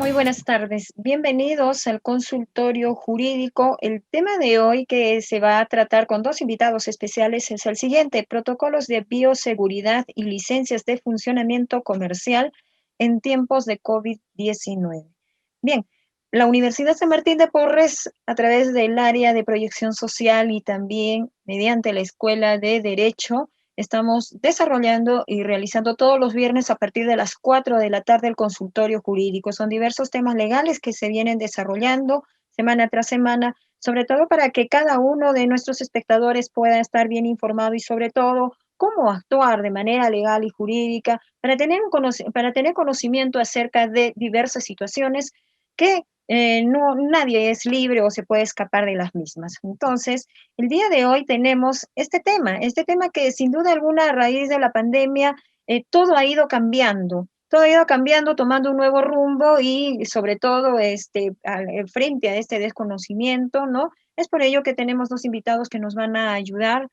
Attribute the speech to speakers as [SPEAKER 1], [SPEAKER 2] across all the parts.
[SPEAKER 1] Muy buenas tardes. Bienvenidos al consultorio jurídico. El tema de hoy que se va a tratar con dos invitados especiales es el siguiente: protocolos de bioseguridad y licencias de funcionamiento comercial en tiempos de COVID-19. Bien, la Universidad San Martín de Porres, a través del área de proyección social y también mediante la Escuela de Derecho, estamos desarrollando y realizando todos los viernes a partir de las 4 de la tarde el consultorio jurídico. Son diversos temas legales que se vienen desarrollando semana tras semana, sobre todo para que cada uno de nuestros espectadores pueda estar bien informado y sobre todo cómo actuar de manera legal y jurídica para para tener conocimiento acerca de diversas situaciones que nadie es libre o se puede escapar de las mismas. Entonces, el día de hoy tenemos este tema que sin duda alguna a raíz de la pandemia todo ha ido cambiando, tomando un nuevo rumbo y sobre todo frente a este desconocimiento, ¿no? Es por ello que tenemos dos invitados que nos van a ayudar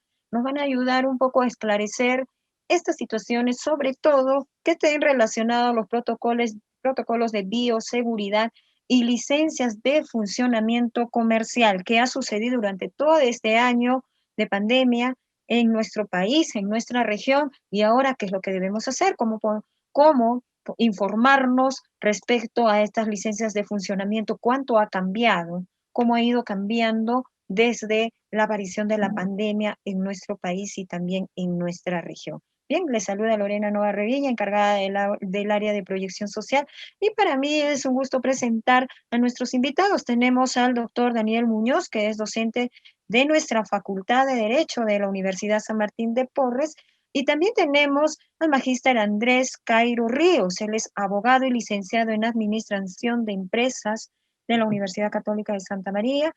[SPEAKER 1] un poco a esclarecer estas situaciones, sobre todo que estén relacionados a los protocolos de bioseguridad y licencias de funcionamiento comercial que ha sucedido durante todo este año de pandemia en nuestro país, en nuestra región, y ahora qué es lo que debemos hacer, cómo informarnos respecto a estas licencias de funcionamiento, cuánto ha cambiado, cómo ha ido cambiando desde la aparición de la pandemia en nuestro país y también en nuestra región. Bien, les saluda Lorena Nova Revilla, encargada del área de proyección social, y para mí es un gusto presentar a nuestros invitados. Tenemos al doctor Daniel Muñoz, que es docente de nuestra Facultad de Derecho de la Universidad San Martín de Porres, y también tenemos al magíster Andrés Cairo Ríos. Él es abogado y licenciado en Administración de Empresas de la Universidad Católica de Santa María.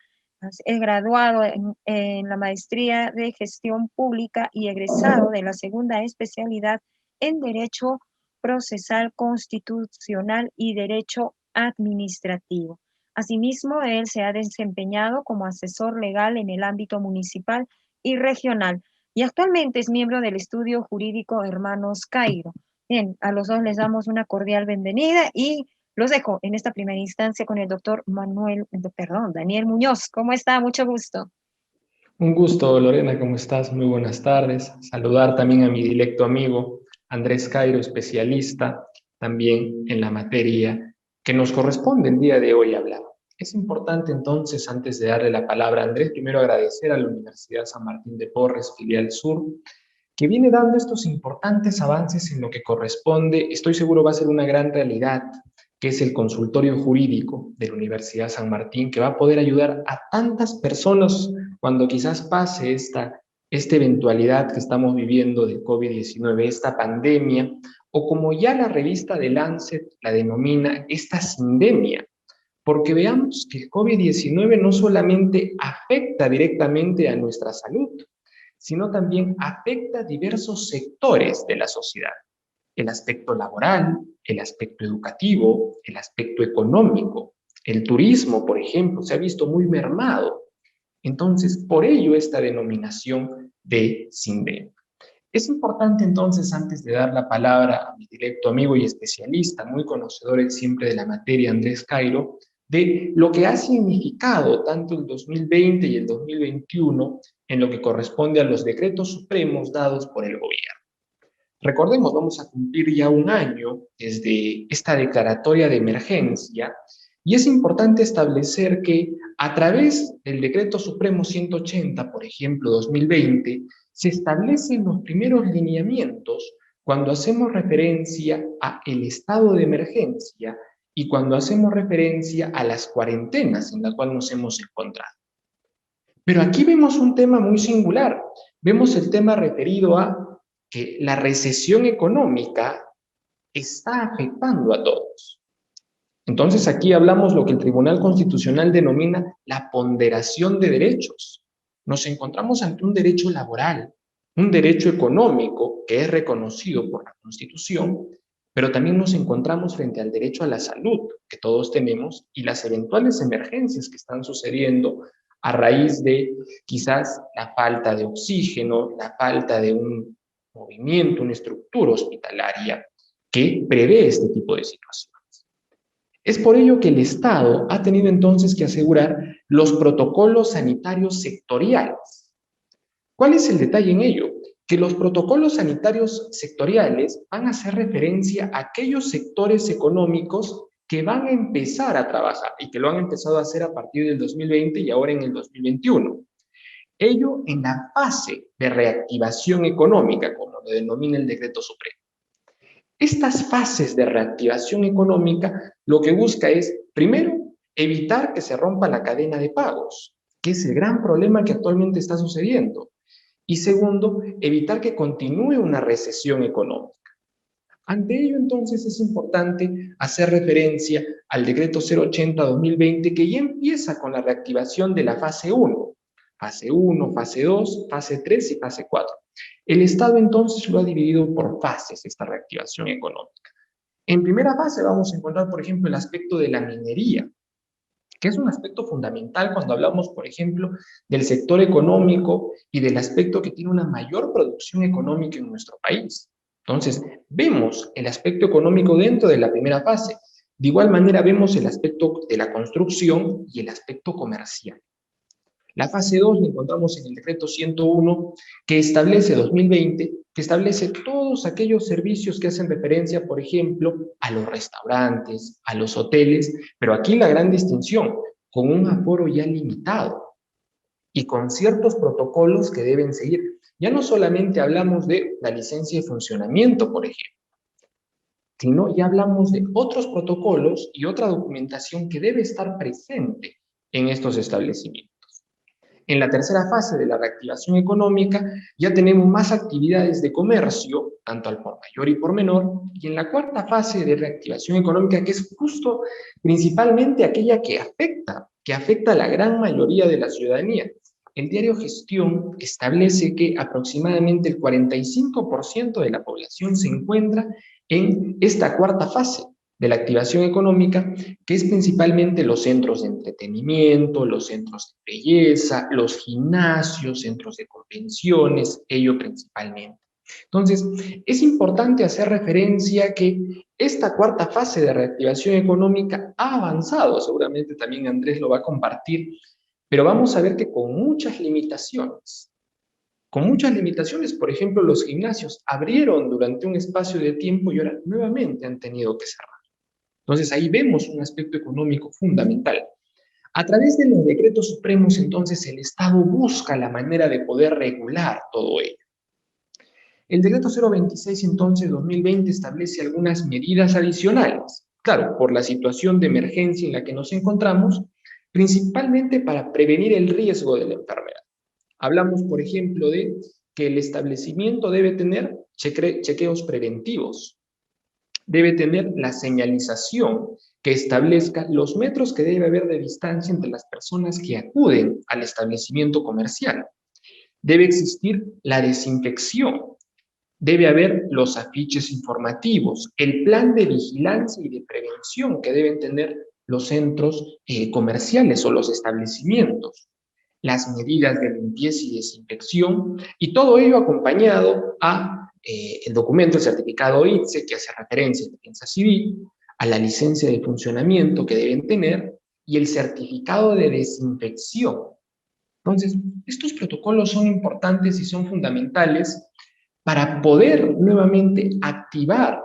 [SPEAKER 1] Es graduado en la maestría de Gestión Pública y egresado de la segunda especialidad en Derecho Procesal Constitucional y Derecho Administrativo. Asimismo, él se ha desempeñado como asesor legal en el ámbito municipal y regional y actualmente es miembro del estudio jurídico Hermanos Cairo. Bien, a los dos les damos una cordial bienvenida y los dejo en esta primera instancia con el doctor Daniel Muñoz. ¿Cómo está? Mucho gusto.
[SPEAKER 2] Un gusto, Lorena, ¿cómo estás? Muy buenas tardes. Saludar también a mi directo amigo Andrés Cairo, especialista también en la materia que nos corresponde el día de hoy hablar. Es importante entonces, antes de darle la palabra a Andrés, primero agradecer a la Universidad San Martín de Porres, filial Sur, que viene dando estos importantes avances en lo que corresponde, estoy seguro va a ser una gran realidad, que es el consultorio jurídico de la Universidad San Martín, que va a poder ayudar a tantas personas cuando quizás pase esta eventualidad que estamos viviendo de COVID-19, esta pandemia, o como ya la revista de Lancet la denomina, esta sindemia, porque veamos que el COVID-19 no solamente afecta directamente a nuestra salud, sino también afecta a diversos sectores de la sociedad. El aspecto laboral, el aspecto educativo, el aspecto económico, el turismo, por ejemplo, se ha visto muy mermado. Entonces, por ello esta denominación de SINDEM. Es importante entonces, antes de dar la palabra a mi directo amigo y especialista, muy conocedor siempre de la materia, Andrés Cairo, de lo que ha significado tanto el 2020 y el 2021 en lo que corresponde a los decretos supremos dados por el gobierno. Recordemos, vamos a cumplir ya un año desde esta declaratoria de emergencia y es importante establecer que a través del Decreto Supremo 180, por ejemplo, 2020, se establecen los primeros lineamientos cuando hacemos referencia a el estado de emergencia y cuando hacemos referencia a las cuarentenas en las cuales nos hemos encontrado. Pero aquí vemos un tema muy singular. Vemos el tema referido a que la recesión económica está afectando a todos. Entonces aquí hablamos lo que el Tribunal Constitucional denomina la ponderación de derechos. Nos encontramos ante un derecho laboral, un derecho económico que es reconocido por la Constitución, pero también nos encontramos frente al derecho a la salud que todos tenemos y las eventuales emergencias que están sucediendo a raíz de quizás la falta de oxígeno, la falta de un movimiento, una estructura hospitalaria que prevé este tipo de situaciones. Es por ello que el Estado ha tenido entonces que asegurar los protocolos sanitarios sectoriales. ¿Cuál es el detalle en ello? Que los protocolos sanitarios sectoriales van a hacer referencia a aquellos sectores económicos que van a empezar a trabajar y que lo han empezado a hacer a partir del 2020 y ahora en el 2021. Ello en la fase de reactivación económica, como lo denomina el Decreto Supremo. Estas fases de reactivación económica lo que busca es, primero, evitar que se rompa la cadena de pagos, que es el gran problema que actualmente está sucediendo. Y segundo, evitar que continúe una recesión económica. Ante ello, entonces, es importante hacer referencia al decreto 080-2020 que ya empieza con la reactivación de la fase 1. Fase 1, fase 2, fase 3 y fase 4. El Estado, entonces, lo ha dividido por fases, esta reactivación económica. En primera fase vamos a encontrar, por ejemplo, el aspecto de la minería, que es un aspecto fundamental cuando hablamos, por ejemplo, del sector económico y del aspecto que tiene una mayor producción económica en nuestro país. Entonces, vemos el aspecto económico dentro de la primera fase. De igual manera, vemos el aspecto de la construcción y el aspecto comercial. La fase 2 la encontramos en el decreto 101 que establece 2020, que establece todos aquellos servicios que hacen referencia, por ejemplo, a los restaurantes, a los hoteles, pero aquí la gran distinción, con un aforo ya limitado y con ciertos protocolos que deben seguir. Ya no solamente hablamos de la licencia de funcionamiento, por ejemplo, sino ya hablamos de otros protocolos y otra documentación que debe estar presente en estos establecimientos. En la tercera fase de la reactivación económica ya tenemos más actividades de comercio, tanto al por mayor y por menor, y en la cuarta fase de reactivación económica, que es justo principalmente aquella que afecta a la gran mayoría de la ciudadanía. El diario Gestión establece que aproximadamente el 45% de la población se encuentra en esta cuarta fase de la activación económica, que es principalmente los centros de entretenimiento, los centros de belleza, los gimnasios, centros de convenciones, ello principalmente. Entonces, es importante hacer referencia a que esta cuarta fase de reactivación económica ha avanzado, seguramente también Andrés lo va a compartir, pero vamos a ver que con muchas limitaciones. Con muchas limitaciones, por ejemplo, los gimnasios abrieron durante un espacio de tiempo y ahora nuevamente han tenido que cerrar. Entonces ahí vemos un aspecto económico fundamental. A través de los decretos supremos, entonces, el Estado busca la manera de poder regular todo ello. El decreto 026, entonces, 2020, establece algunas medidas adicionales. Claro, por la situación de emergencia en la que nos encontramos, principalmente para prevenir el riesgo de la enfermedad. Hablamos, por ejemplo, de que el establecimiento debe tener chequeos preventivos, debe tener la señalización que establezca los metros que debe haber de distancia entre las personas que acuden al establecimiento comercial. Debe existir la desinfección, debe haber los afiches informativos, el plan de vigilancia y de prevención que deben tener los centros comerciales o los establecimientos, las medidas de limpieza y desinfección, y todo ello acompañado a el documento, el certificado ITSE, que hace referencia a la defensa civil, a la licencia de funcionamiento que deben tener, y el certificado de desinfección. Entonces, estos protocolos son importantes y son fundamentales para poder nuevamente activar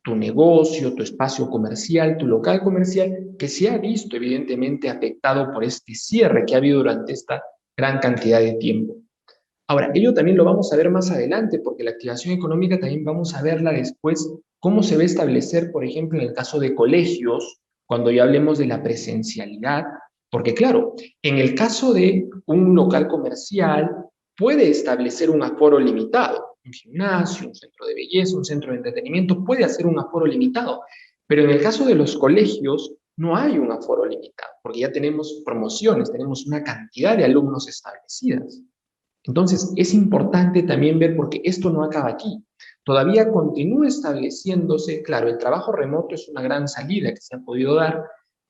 [SPEAKER 2] tu negocio, tu espacio comercial, tu local comercial, que se ha visto evidentemente afectado por este cierre que ha habido durante esta gran cantidad de tiempo. Ahora, ello también lo vamos a ver más adelante, porque la activación económica también vamos a verla después, cómo se va a establecer, por ejemplo, en el caso de colegios, cuando ya hablemos de la presencialidad, porque claro, en el caso de un local comercial, puede establecer un aforo limitado, un gimnasio, un centro de belleza, un centro de entretenimiento, puede hacer un aforo limitado, pero en el caso de los colegios, no hay un aforo limitado, porque ya tenemos promociones, tenemos una cantidad de alumnos establecidas. Entonces, es importante también ver, porque esto no acaba aquí. Todavía continúa estableciéndose, claro, el trabajo remoto es una gran salida que se ha podido dar,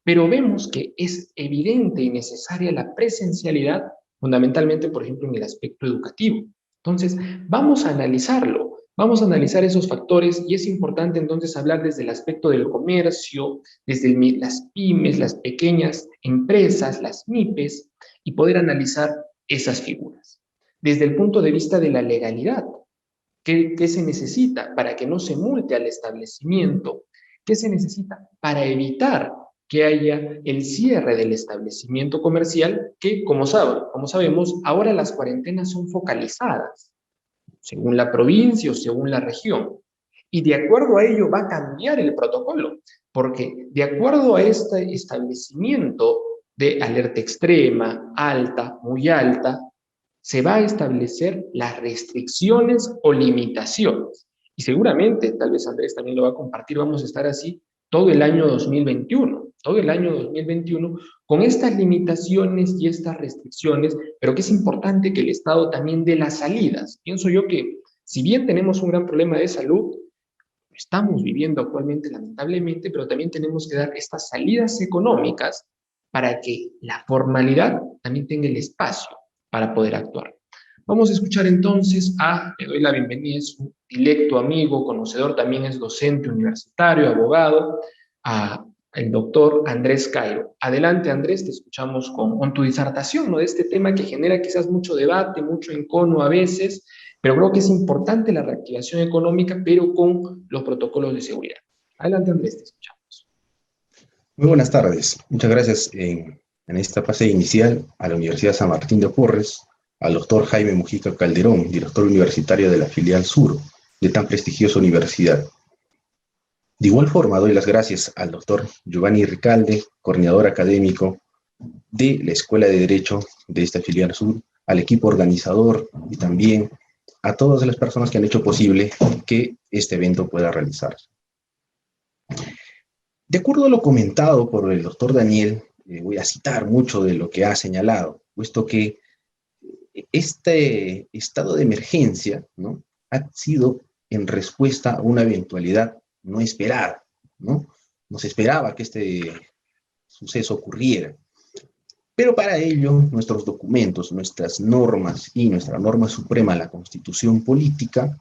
[SPEAKER 2] pero vemos que es evidente y necesaria la presencialidad, fundamentalmente, por ejemplo, en el aspecto educativo. Entonces, vamos a analizarlo. Vamos a analizar esos factores y es importante entonces hablar desde el aspecto del comercio, desde las pymes, las pequeñas empresas, las MIPES, y poder analizar esas figuras. Desde el punto de vista de la legalidad, ¿qué se necesita para que no se multe al establecimiento? ¿Qué se necesita para evitar que haya el cierre del establecimiento comercial? Que, como sabemos, ahora las cuarentenas son focalizadas según la provincia o según la región. Y de acuerdo a ello va a cambiar el protocolo, porque de acuerdo a este establecimiento de alerta extrema, alta, muy alta, se va a establecer las restricciones o limitaciones. Y seguramente, tal vez Andrés también lo va a compartir, vamos a estar así todo el año 2021, todo el año 2021, con estas limitaciones y estas restricciones, pero que es importante que el Estado también dé las salidas. Pienso yo que si bien tenemos un gran problema de salud, estamos viviendo actualmente lamentablemente, pero también tenemos que dar estas salidas económicas para que la formalidad también tenga el espacio para poder actuar. Vamos a escuchar entonces le doy la bienvenida, es un directo amigo, conocedor, también es docente universitario, abogado, el doctor Andrés Cairo. Adelante, Andrés, te escuchamos con tu disertación, ¿no? De este tema que genera quizás mucho debate, mucho encono a veces, pero creo que es importante la reactivación económica, pero con los protocolos de seguridad. Adelante, Andrés, te escuchamos.
[SPEAKER 3] Muy buenas tardes. Muchas gracias en esta fase inicial a la Universidad San Martín de Porres, al doctor Jaime Mujica Calderón, director universitario de la filial Sur de tan prestigiosa universidad. De igual forma, doy las gracias al doctor Giovanni Ricalde, coordinador académico de la Escuela de Derecho de esta filial Sur, al equipo organizador y también a todas las personas que han hecho posible que este evento pueda realizarse. De acuerdo a lo comentado por el doctor Daniel, voy a citar mucho de lo que ha señalado, puesto que este estado de emergencia, ¿no?, ha sido en respuesta a una eventualidad no esperada, ¿no? No se esperaba que este suceso ocurriera. Pero para ello, nuestros documentos, nuestras normas y nuestra norma suprema, la Constitución Política,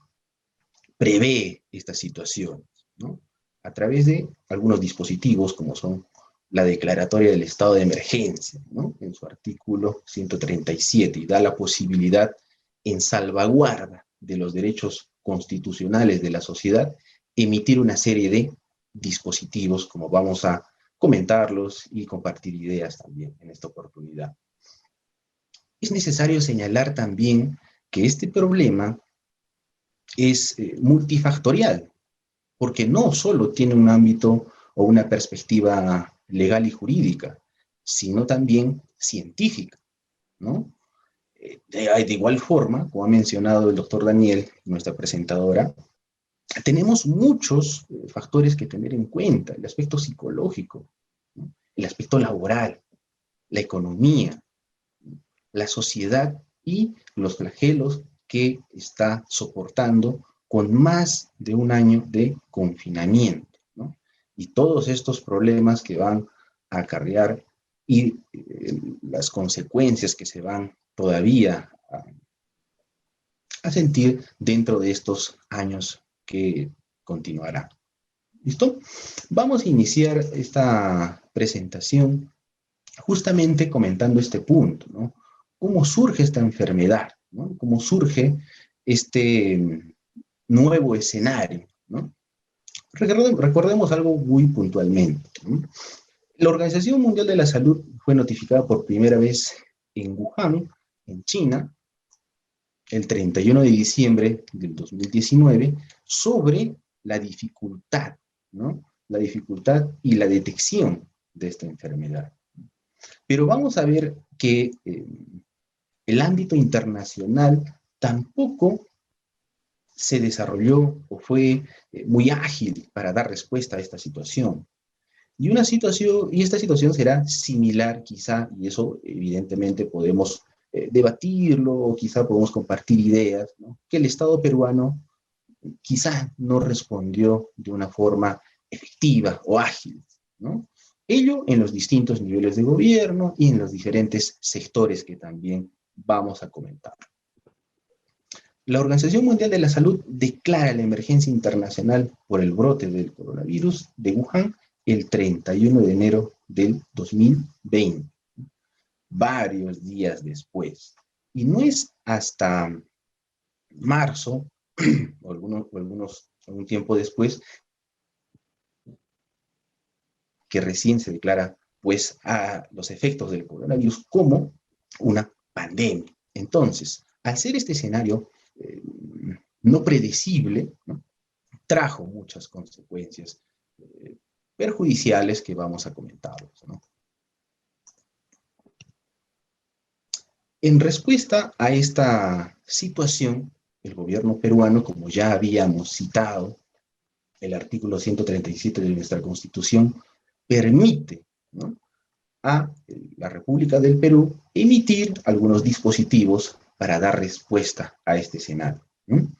[SPEAKER 3] prevé estas situaciones, ¿no?, a través de algunos dispositivos como son la declaratoria del estado de emergencia, ¿no?, en su artículo 137, y da la posibilidad, en salvaguarda de los derechos constitucionales de la sociedad, emitir una serie de dispositivos, como vamos a comentarlos y compartir ideas también en esta oportunidad. Es necesario señalar también que este problema es multifactorial, porque no solo tiene un ámbito o una perspectiva legal y jurídica, sino también científica, ¿no? De igual forma, como ha mencionado el doctor Daniel, nuestra presentadora, tenemos muchos factores que tener en cuenta: el aspecto psicológico, ¿no?, el aspecto laboral, la economía, la sociedad y los flagelos que está soportando con más de un año de confinamiento, ¿no? Y todos estos problemas que van a acarrear y las consecuencias que se van todavía a sentir dentro de estos años que continuará. ¿Listo? Vamos a iniciar esta presentación justamente comentando este punto, ¿no? ¿Cómo surge esta enfermedad, ¿no? ¿Cómo surge este nuevo escenario, ¿no? Recordemos algo muy puntualmente, ¿no? La Organización Mundial de la Salud fue notificada por primera vez en Wuhan, en China, el 31 de diciembre del 2019, sobre la dificultad, ¿no?, la dificultad y la detección de esta enfermedad. Pero vamos a ver que el ámbito internacional tampoco se desarrolló o fue muy ágil para dar respuesta a esta situación. Y esta situación será similar quizá, y eso evidentemente podemos debatirlo, o quizá podemos compartir ideas, ¿no?, que el Estado peruano quizá no respondió de una forma efectiva o ágil, ¿no? Ello en los distintos niveles de gobierno y en los diferentes sectores que también vamos a comentar. La Organización Mundial de la Salud declara la emergencia internacional por el brote del coronavirus de Wuhan el 31 de enero del 2020, varios días después. Y no es hasta marzo, algún tiempo después, que recién se declara pues a los efectos del coronavirus como una pandemia. Entonces, al ser este escenario no predecible, ¿no?, trajo muchas consecuencias perjudiciales que vamos a comentarlos, ¿no? En respuesta a esta situación, el gobierno peruano, como ya habíamos citado, el artículo 137 de nuestra Constitución, permite, ¿no?, a la República del Perú emitir algunos dispositivos para dar respuesta a este escenario, ¿no?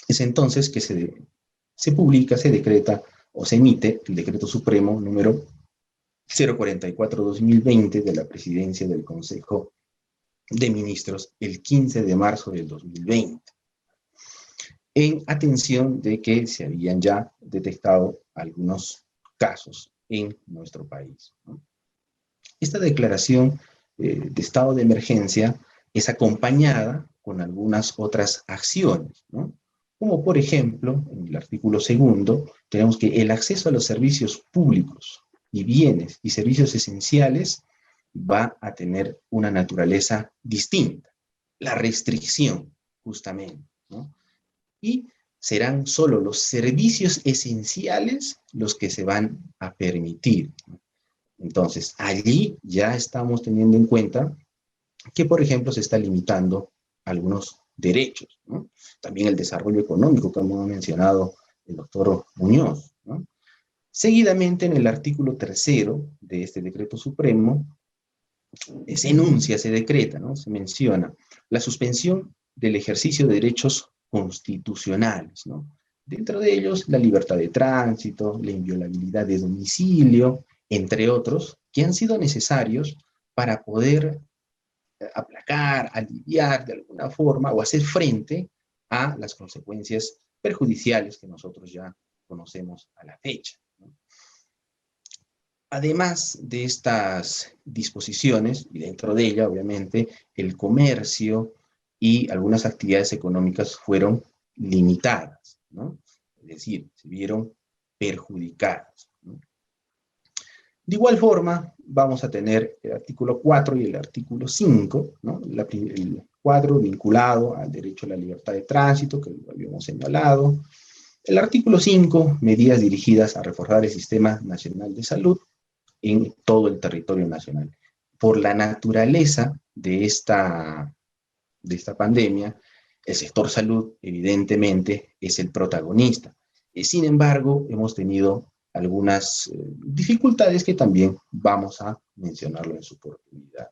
[SPEAKER 3] Es entonces que se publica, se decreta o se emite el Decreto Supremo número 044-2020 de la Presidencia del Consejo de Ministros el 15 de marzo del 2020, en atención de que se habían ya detectado algunos casos en nuestro país, ¿no? Esta declaración de estado de emergencia es acompañada con algunas otras acciones, ¿no? Como por ejemplo, en el artículo 2, tenemos que el acceso a los servicios públicos y bienes y servicios esenciales va a tener una naturaleza distinta, la restricción, justamente, ¿no? Y serán solo los servicios esenciales los que se van a permitir. Entonces, allí ya estamos teniendo en cuenta que, por ejemplo, se está limitando algunos derechos, ¿no? También el desarrollo económico, como ha mencionado el doctor Muñoz, ¿no? Seguidamente, en el artículo 3 de este decreto supremo, se enuncia, se decreta, ¿no?, se menciona la suspensión del ejercicio de derechos constitucionales, ¿no? Dentro de ellos, la libertad de tránsito, la inviolabilidad de domicilio, entre otros, que han sido necesarios para poder aplacar, aliviar de alguna forma o hacer frente a las consecuencias perjudiciales que nosotros ya conocemos a la fecha, ¿no? Además de estas disposiciones, y dentro de ella, obviamente, el comercio y algunas actividades económicas fueron limitadas, ¿no? Es decir, se vieron perjudicadas, ¿no? De igual forma, vamos a tener el artículo 4 y el artículo 5, ¿no? El 4 vinculado al derecho a la libertad de tránsito, que lo habíamos señalado. El artículo 5, medidas dirigidas a reforzar el Sistema Nacional de Salud en todo el territorio nacional. Por la naturaleza de esta pandemia, el sector salud, evidentemente, es el protagonista. Sin embargo, hemos tenido algunas dificultades que también vamos a mencionarlo en su oportunidad.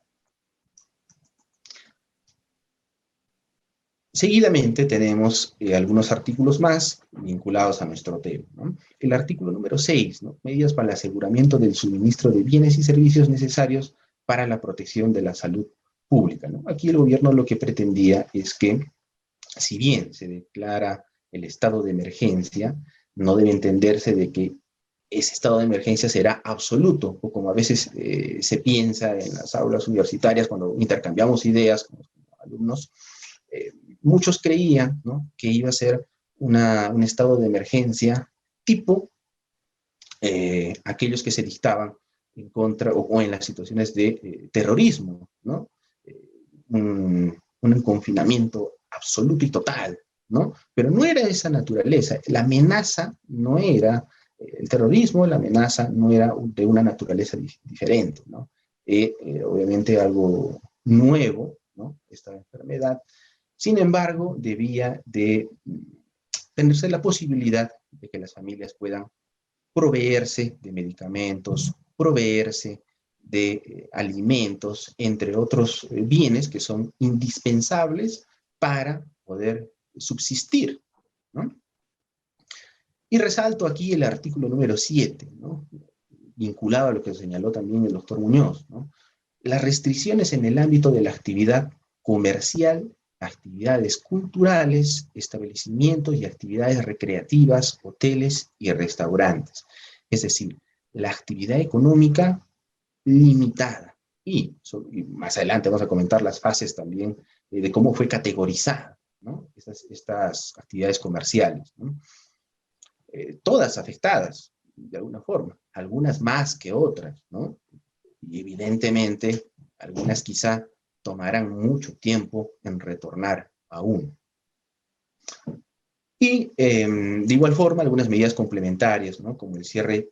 [SPEAKER 3] Seguidamente tenemos algunos artículos más vinculados a nuestro tema, ¿no? El artículo número 6, ¿no?, medidas para el aseguramiento del suministro de bienes y servicios necesarios para la protección de la salud pública, ¿no? Aquí el gobierno lo que pretendía es que, si bien se declara el estado de emergencia, no debe entenderse de que ese estado de emergencia será absoluto, o como a veces se piensa en las aulas universitarias cuando intercambiamos ideas con los alumnos, muchos creían, ¿no?, que iba a ser un estado de emergencia tipo aquellos que se dictaban en contra o en las situaciones de terrorismo, ¿no? Un confinamiento absoluto y total, ¿no? Pero no era de esa naturaleza. La amenaza no era el terrorismo, la amenaza no era de una naturaleza diferente, ¿no? Obviamente algo nuevo, ¿no?, esta enfermedad. Sin embargo, debía de tenerse la posibilidad de que las familias puedan proveerse de medicamentos, proveerse de alimentos, entre otros bienes que son indispensables para poder subsistir, ¿no? Y resalto aquí el artículo número 7, ¿no?, vinculado a lo que señaló también el doctor Muñoz, ¿no? Las restricciones en el ámbito de la actividad comercial actividades culturales, establecimientos y actividades recreativas, hoteles y restaurantes. Es decir, la actividad económica limitada. Y más adelante vamos a comentar las fases también de cómo fue categorizada, ¿no? Estas actividades comerciales, ¿no? Todas afectadas de alguna forma, algunas más que otras, ¿no? Y evidentemente algunas quizá tomarán mucho tiempo en retornar aún. Y de igual forma algunas medidas complementarias, ¿no? Como el cierre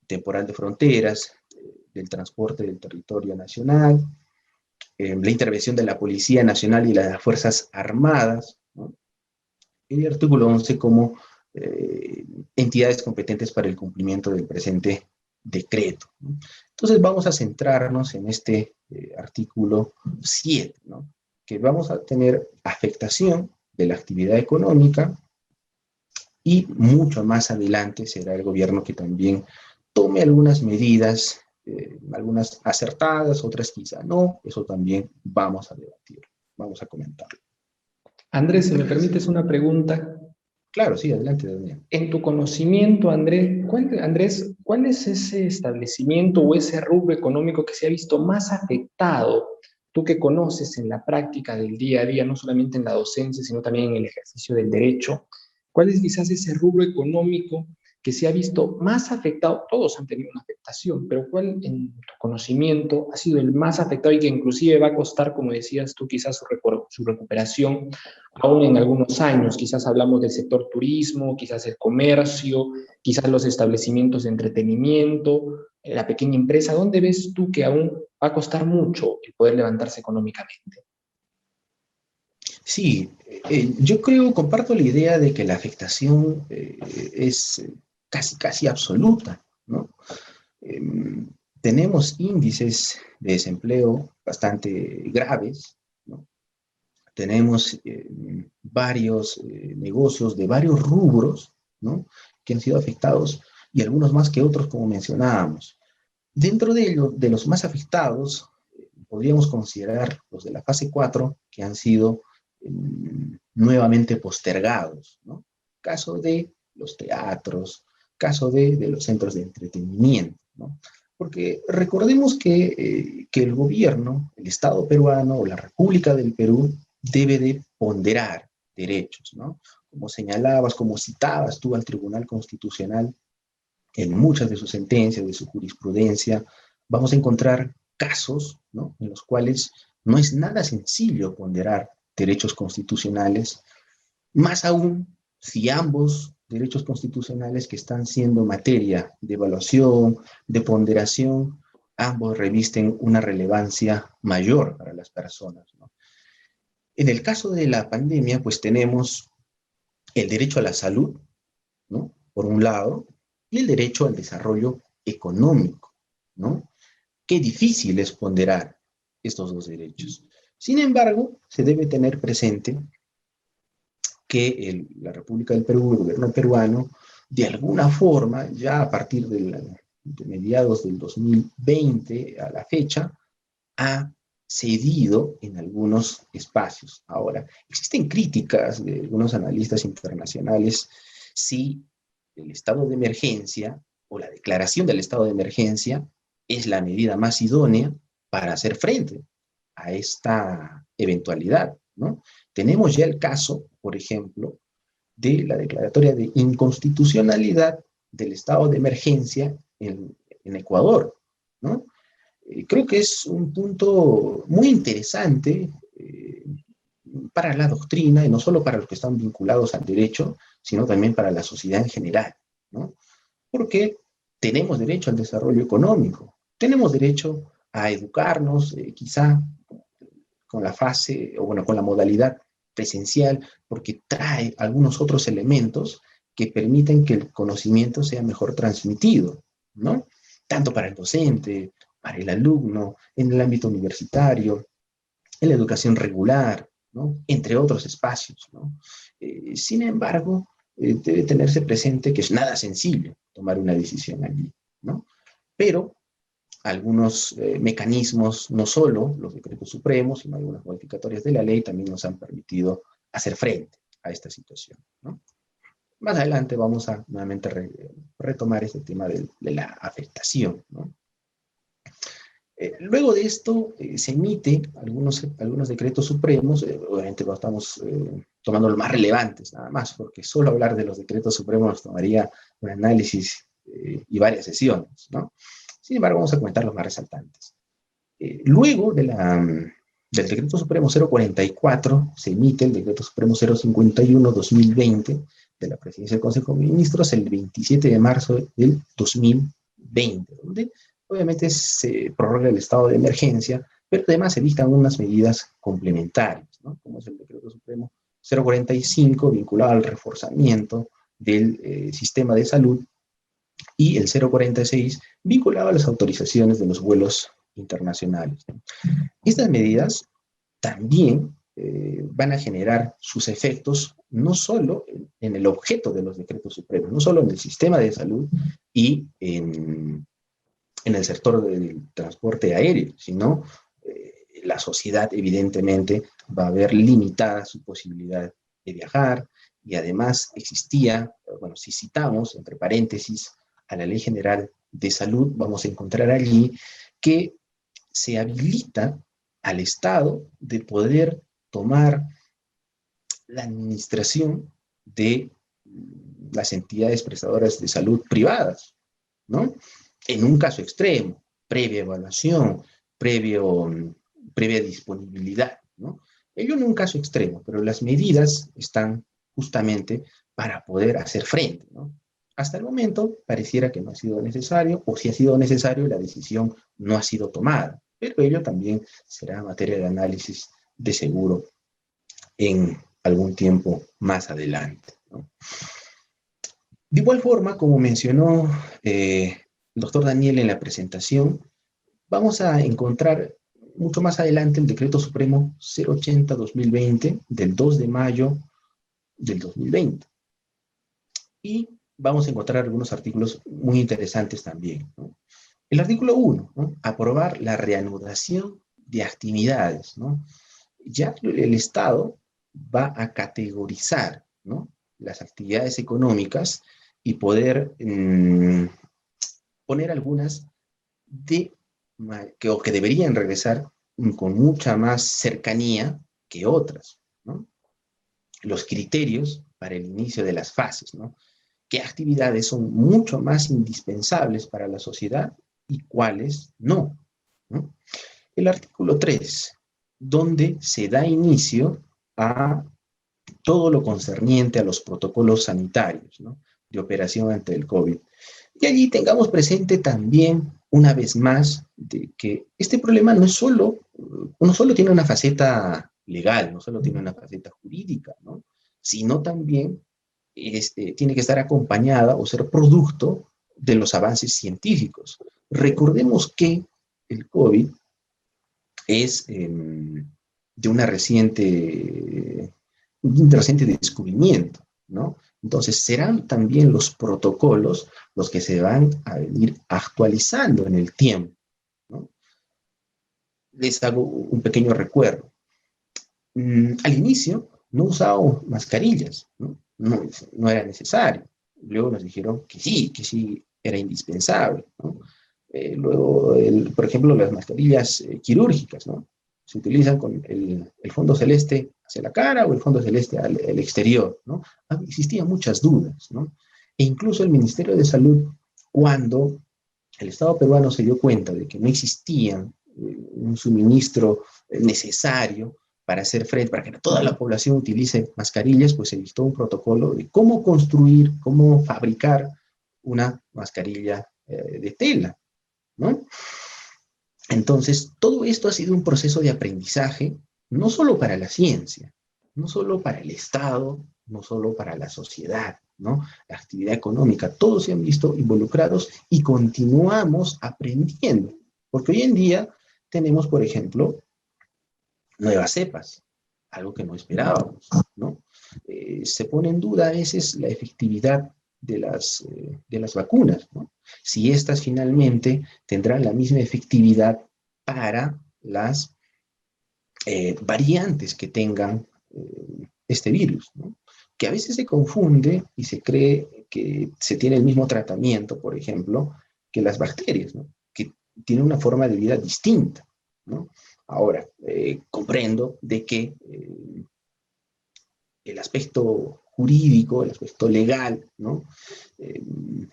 [SPEAKER 3] temporal de fronteras, del transporte del territorio nacional, la intervención de la Policía Nacional y las Fuerzas Armadas, ¿no? Y el artículo 11 como entidades competentes para el cumplimiento del presente decreto, ¿no? Entonces vamos a centrarnos en este artículo 7, ¿no? Que vamos a tener afectación de la actividad económica y mucho más adelante será el gobierno que también tome algunas medidas, algunas acertadas, otras quizá no, eso también vamos a debatir, vamos a comentarlo.
[SPEAKER 2] Andrés, si me permites una pregunta.
[SPEAKER 3] Claro, sí, adelante, Daniel.
[SPEAKER 2] En tu conocimiento, Andrés, ¿cuál es ese establecimiento o ese rubro económico que se ha visto más afectado? Tú que conoces en la práctica del día a día, no solamente en la docencia, sino también en el ejercicio del derecho, ¿cuál es quizás ese rubro económico que se ha visto más afectado? Todos han tenido una afectación, pero ¿cuál en tu conocimiento ha sido el más afectado y que inclusive va a costar, como decías tú, quizás su recuperación aún en algunos años? Quizás hablamos del sector turismo, quizás el comercio, quizás los establecimientos de entretenimiento, la pequeña empresa. ¿Dónde ves tú que aún va a costar mucho el poder levantarse económicamente?
[SPEAKER 3] Sí, yo creo, comparto la idea de que la afectación es casi absoluta, ¿no? Eh, Tenemos índices de desempleo bastante graves, ¿no? Tenemos varios negocios de varios rubros, ¿no? Que han sido afectados y algunos más que otros, como mencionábamos. Dentro de ellos, de los más afectados, podríamos considerar los de la fase 4 que han sido nuevamente postergados, ¿no? Caso de los teatros, caso de los centros de entretenimiento, ¿no? Porque recordemos que el gobierno, el Estado peruano o la República del Perú debe de ponderar derechos, ¿no? Como señalabas, como citabas tú al Tribunal Constitucional, en muchas de sus sentencias, de su jurisprudencia, vamos a encontrar casos, ¿no? En los cuales no es nada sencillo ponderar derechos constitucionales, más aún si ambos derechos constitucionales que están siendo materia de evaluación, de ponderación, ambos revisten una relevancia mayor para las personas, ¿no? En el caso de la pandemia, pues tenemos el derecho a la salud, ¿no? Por un lado, y el derecho al desarrollo económico, ¿no? Qué difícil es ponderar estos dos derechos. Sin embargo, se debe tener presente que la República del Perú, el gobierno peruano, de alguna forma, ya a partir de mediados del 2020 a la fecha, ha cedido en algunos espacios. Ahora, existen críticas de algunos analistas internacionales si el estado de emergencia o la declaración del estado de emergencia es la medida más idónea para hacer frente a esta eventualidad, ¿no? Tenemos ya el caso, por ejemplo, de la declaratoria de inconstitucionalidad del estado de emergencia en Ecuador, ¿no? Creo que es un punto muy interesante para la doctrina, y no solo para los que están vinculados al derecho, sino también para la sociedad en general, ¿no? Porque tenemos derecho al desarrollo económico, tenemos derecho a educarnos, quizá con la fase, o bueno, con la modalidad presencial, porque trae algunos otros elementos que permiten que el conocimiento sea mejor transmitido, ¿no? Tanto para el docente, para el alumno, en el ámbito universitario, en la educación regular, ¿no? Entre otros espacios, ¿no? Sin embargo, debe tenerse presente que es nada sencillo tomar una decisión allí, ¿no? Pero algunos mecanismos, no solo los decretos supremos, sino algunas modificatorias de la ley también nos han permitido hacer frente a esta situación, ¿no? Más adelante vamos a nuevamente retomar este tema de la afectación, ¿no? Luego de esto se emite algunos decretos supremos, obviamente no estamos tomando los más relevantes nada más, porque solo hablar de los decretos supremos nos tomaría un análisis y varias sesiones, ¿no? Sin embargo, vamos a comentar los más resaltantes. Luego del decreto supremo 044 se emite el decreto supremo 051-2020 de la Presidencia del Consejo de Ministros el 27 de marzo del 2020, donde obviamente se prorroga el estado de emergencia, pero además se dictan unas medidas complementarias, ¿no? Como es el decreto supremo 045 vinculado al reforzamiento del sistema de salud, y el 046 vinculado a las autorizaciones de los vuelos internacionales. Estas medidas también van a generar sus efectos no solo en el objeto de los decretos supremos, no solo en el sistema de salud y en el sector del transporte aéreo, sino la sociedad evidentemente va a ver limitada su posibilidad de viajar, y además existía, bueno, si citamos entre paréntesis a la Ley General de Salud, vamos a encontrar allí que se habilita al Estado de poder tomar la administración de las entidades prestadoras de salud privadas, ¿no? En un caso extremo, previa evaluación, previa disponibilidad, ¿no? Ello en un caso extremo, pero las medidas están justamente para poder hacer frente, ¿no? Hasta el momento pareciera que no ha sido necesario, o si ha sido necesario, la decisión no ha sido tomada, pero ello también será materia de análisis de seguro en algún tiempo más adelante, ¿no? De igual forma, como mencionó el doctor Daniel en la presentación, vamos a encontrar mucho más adelante el Decreto Supremo 080-2020 del 2 de mayo del 2020. Y vamos a encontrar algunos artículos muy interesantes también, ¿no? El artículo 1, ¿no? Aprobar la reanudación de actividades, ¿no? Ya el Estado va a categorizar, ¿no?, las actividades económicas y poder poner algunas que deberían regresar con mucha más cercanía que otras, ¿no? Los criterios para el inicio de las fases, ¿no? ¿Qué actividades son mucho más indispensables para la sociedad y cuáles no, ¿no? El artículo 3, donde se da inicio a todo lo concerniente a los protocolos sanitarios, ¿no?, de operación ante el COVID. Y allí tengamos presente también, una vez más, de que este problema no solo tiene una faceta legal, no solo tiene una faceta jurídica, ¿no?, sino también tiene que estar acompañada o ser producto de los avances científicos. Recordemos que el COVID es de un reciente descubrimiento, ¿no? Entonces, serán también los protocolos los que se van a venir actualizando en el tiempo, ¿no? Les hago un pequeño recuerdo. Al inicio no usábamos mascarillas, ¿no? No era necesario. Luego nos dijeron que sí era indispensable, ¿no? Luego, por ejemplo, las mascarillas quirúrgicas, ¿no? Se utilizan con el fondo celeste hacia la cara o el fondo celeste al exterior, ¿no? Existían muchas dudas, ¿no? E incluso el Ministerio de Salud, cuando el Estado peruano se dio cuenta de que no existía un suministro necesario para hacer frente, para que toda la población utilice mascarillas, pues se dictó un protocolo de cómo construir, cómo fabricar una mascarilla de tela, ¿no? Entonces, todo esto ha sido un proceso de aprendizaje, no solo para la ciencia, no solo para el Estado, no solo para la sociedad, ¿no?, la actividad económica, todos se han visto involucrados y continuamos aprendiendo, porque hoy en día tenemos, por ejemplo, nuevas cepas, algo que no esperábamos, ¿no? Se pone en duda a veces la efectividad de las vacunas, ¿no? Si estas finalmente tendrán la misma efectividad para las variantes que tengan este virus, ¿no? Que a veces se confunde y se cree que se tiene el mismo tratamiento, por ejemplo, que las bacterias, ¿no? Que tienen una forma de vida distinta, ¿no? Ahora, comprendo de que el aspecto jurídico, el aspecto legal, ¿no?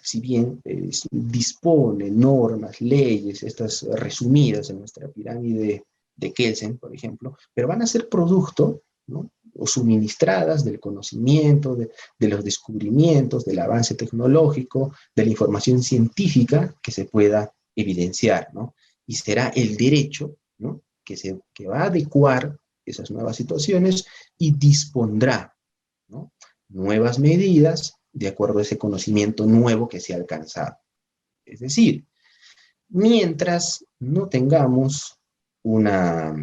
[SPEAKER 3] Si bien dispone normas, leyes, estas resumidas en nuestra pirámide de Kelsen, por ejemplo, pero van a ser producto, ¿no? O suministradas del conocimiento, de los descubrimientos, del avance tecnológico, de la información científica que se pueda evidenciar, ¿no? Y será el derecho, ¿no? que va a adecuar esas nuevas situaciones y dispondrá, ¿no? nuevas medidas de acuerdo a ese conocimiento nuevo que se ha alcanzado. Es decir, mientras no tengamos una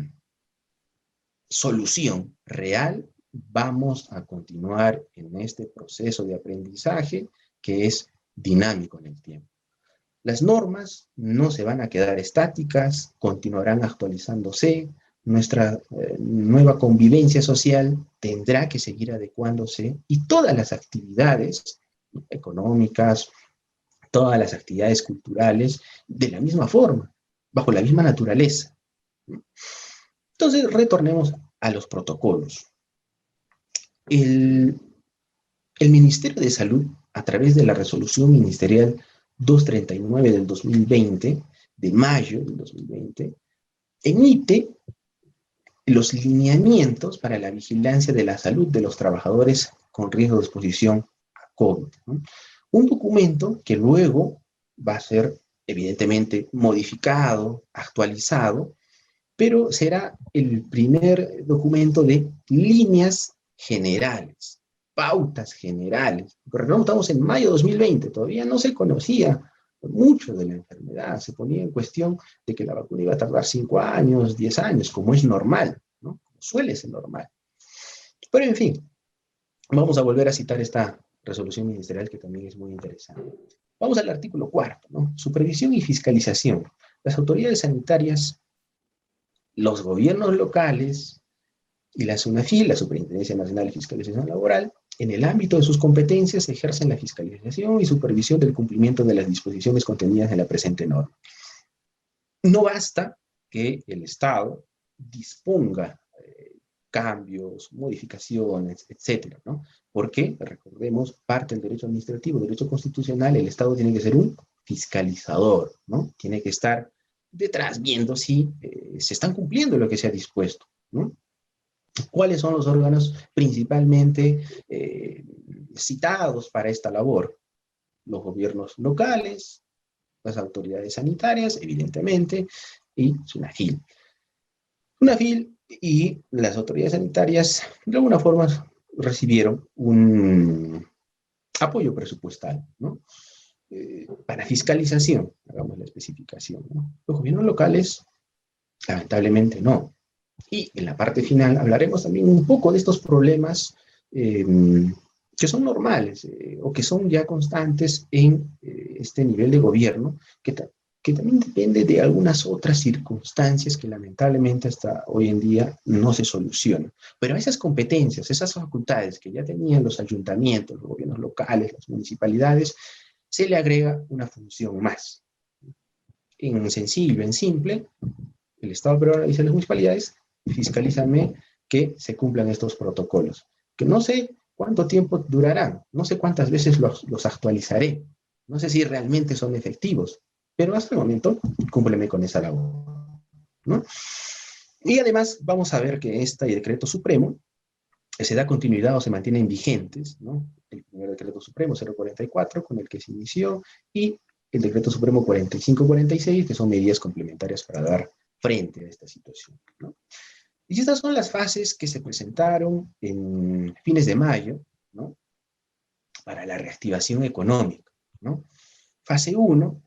[SPEAKER 3] solución real, vamos a continuar en este proceso de aprendizaje que es dinámico en el tiempo. Las normas no se van a quedar estáticas, continuarán actualizándose, nuestra nueva convivencia social tendrá que seguir adecuándose y todas las actividades económicas, todas las actividades culturales, de la misma forma, bajo la misma naturaleza. Entonces, retornemos a los protocolos. El Ministerio de Salud, a través de la resolución ministerial 239 del 2020, de mayo del 2020, emite los lineamientos para la vigilancia de la salud de los trabajadores con riesgo de exposición a COVID, ¿no? Un documento que luego va a ser evidentemente modificado, actualizado, pero será el primer documento de líneas generales, pautas generales. Recordemos, estamos en mayo de 2020, todavía no se conocía mucho de la enfermedad, se ponía en cuestión de que la vacuna iba a tardar 5 años, 10 años, como es normal, ¿no? Como suele ser normal. Pero en fin, vamos a volver a citar esta resolución ministerial que también es muy interesante. Vamos al artículo 4, ¿no? Supervisión y fiscalización. Las autoridades sanitarias, los gobiernos locales y la SUNAFIL, la Superintendencia Nacional de Fiscalización Laboral, en el ámbito de sus competencias ejercen la fiscalización y supervisión del cumplimiento de las disposiciones contenidas en la presente norma. No basta que el Estado disponga cambios, modificaciones, etcétera, ¿no? Porque, recordemos, parte del derecho administrativo, derecho constitucional, el Estado tiene que ser un fiscalizador, ¿no? Tiene que estar detrás viendo si se están cumpliendo lo que se ha dispuesto, ¿no? ¿Cuáles son los órganos principalmente citados para esta labor? Los gobiernos locales, las autoridades sanitarias, evidentemente, y SUNAFIL. SUNAFIL y las autoridades sanitarias, de alguna forma, recibieron un apoyo presupuestal, ¿no? Para fiscalización, hagamos la especificación, ¿no? Los gobiernos locales, lamentablemente, no. Y en la parte final hablaremos también un poco de estos problemas que son normales o que son ya constantes en este nivel de gobierno, que también depende de algunas otras circunstancias que lamentablemente hasta hoy en día no se solucionan. Pero esas competencias, esas facultades que ya tenían los ayuntamientos, los gobiernos locales, las municipalidades, se le agrega una función más. En sencillo, en simple, el Estado peruano dice a las municipalidades: fiscalízame que se cumplan estos protocolos, que no sé cuánto tiempo durarán, no sé cuántas veces los actualizaré, no sé si realmente son efectivos, pero hasta el momento cúmpleme con esa labor, ¿no? Y además vamos a ver que este decreto supremo se da continuidad o se mantienen vigentes, ¿no? El primer decreto supremo 044 con el que se inició y el decreto supremo 4546, que son medidas complementarias para dar frente a esta situación, ¿no? Y estas son las fases que se presentaron en fines de mayo, ¿no? Para la reactivación económica, ¿no? Fase 1,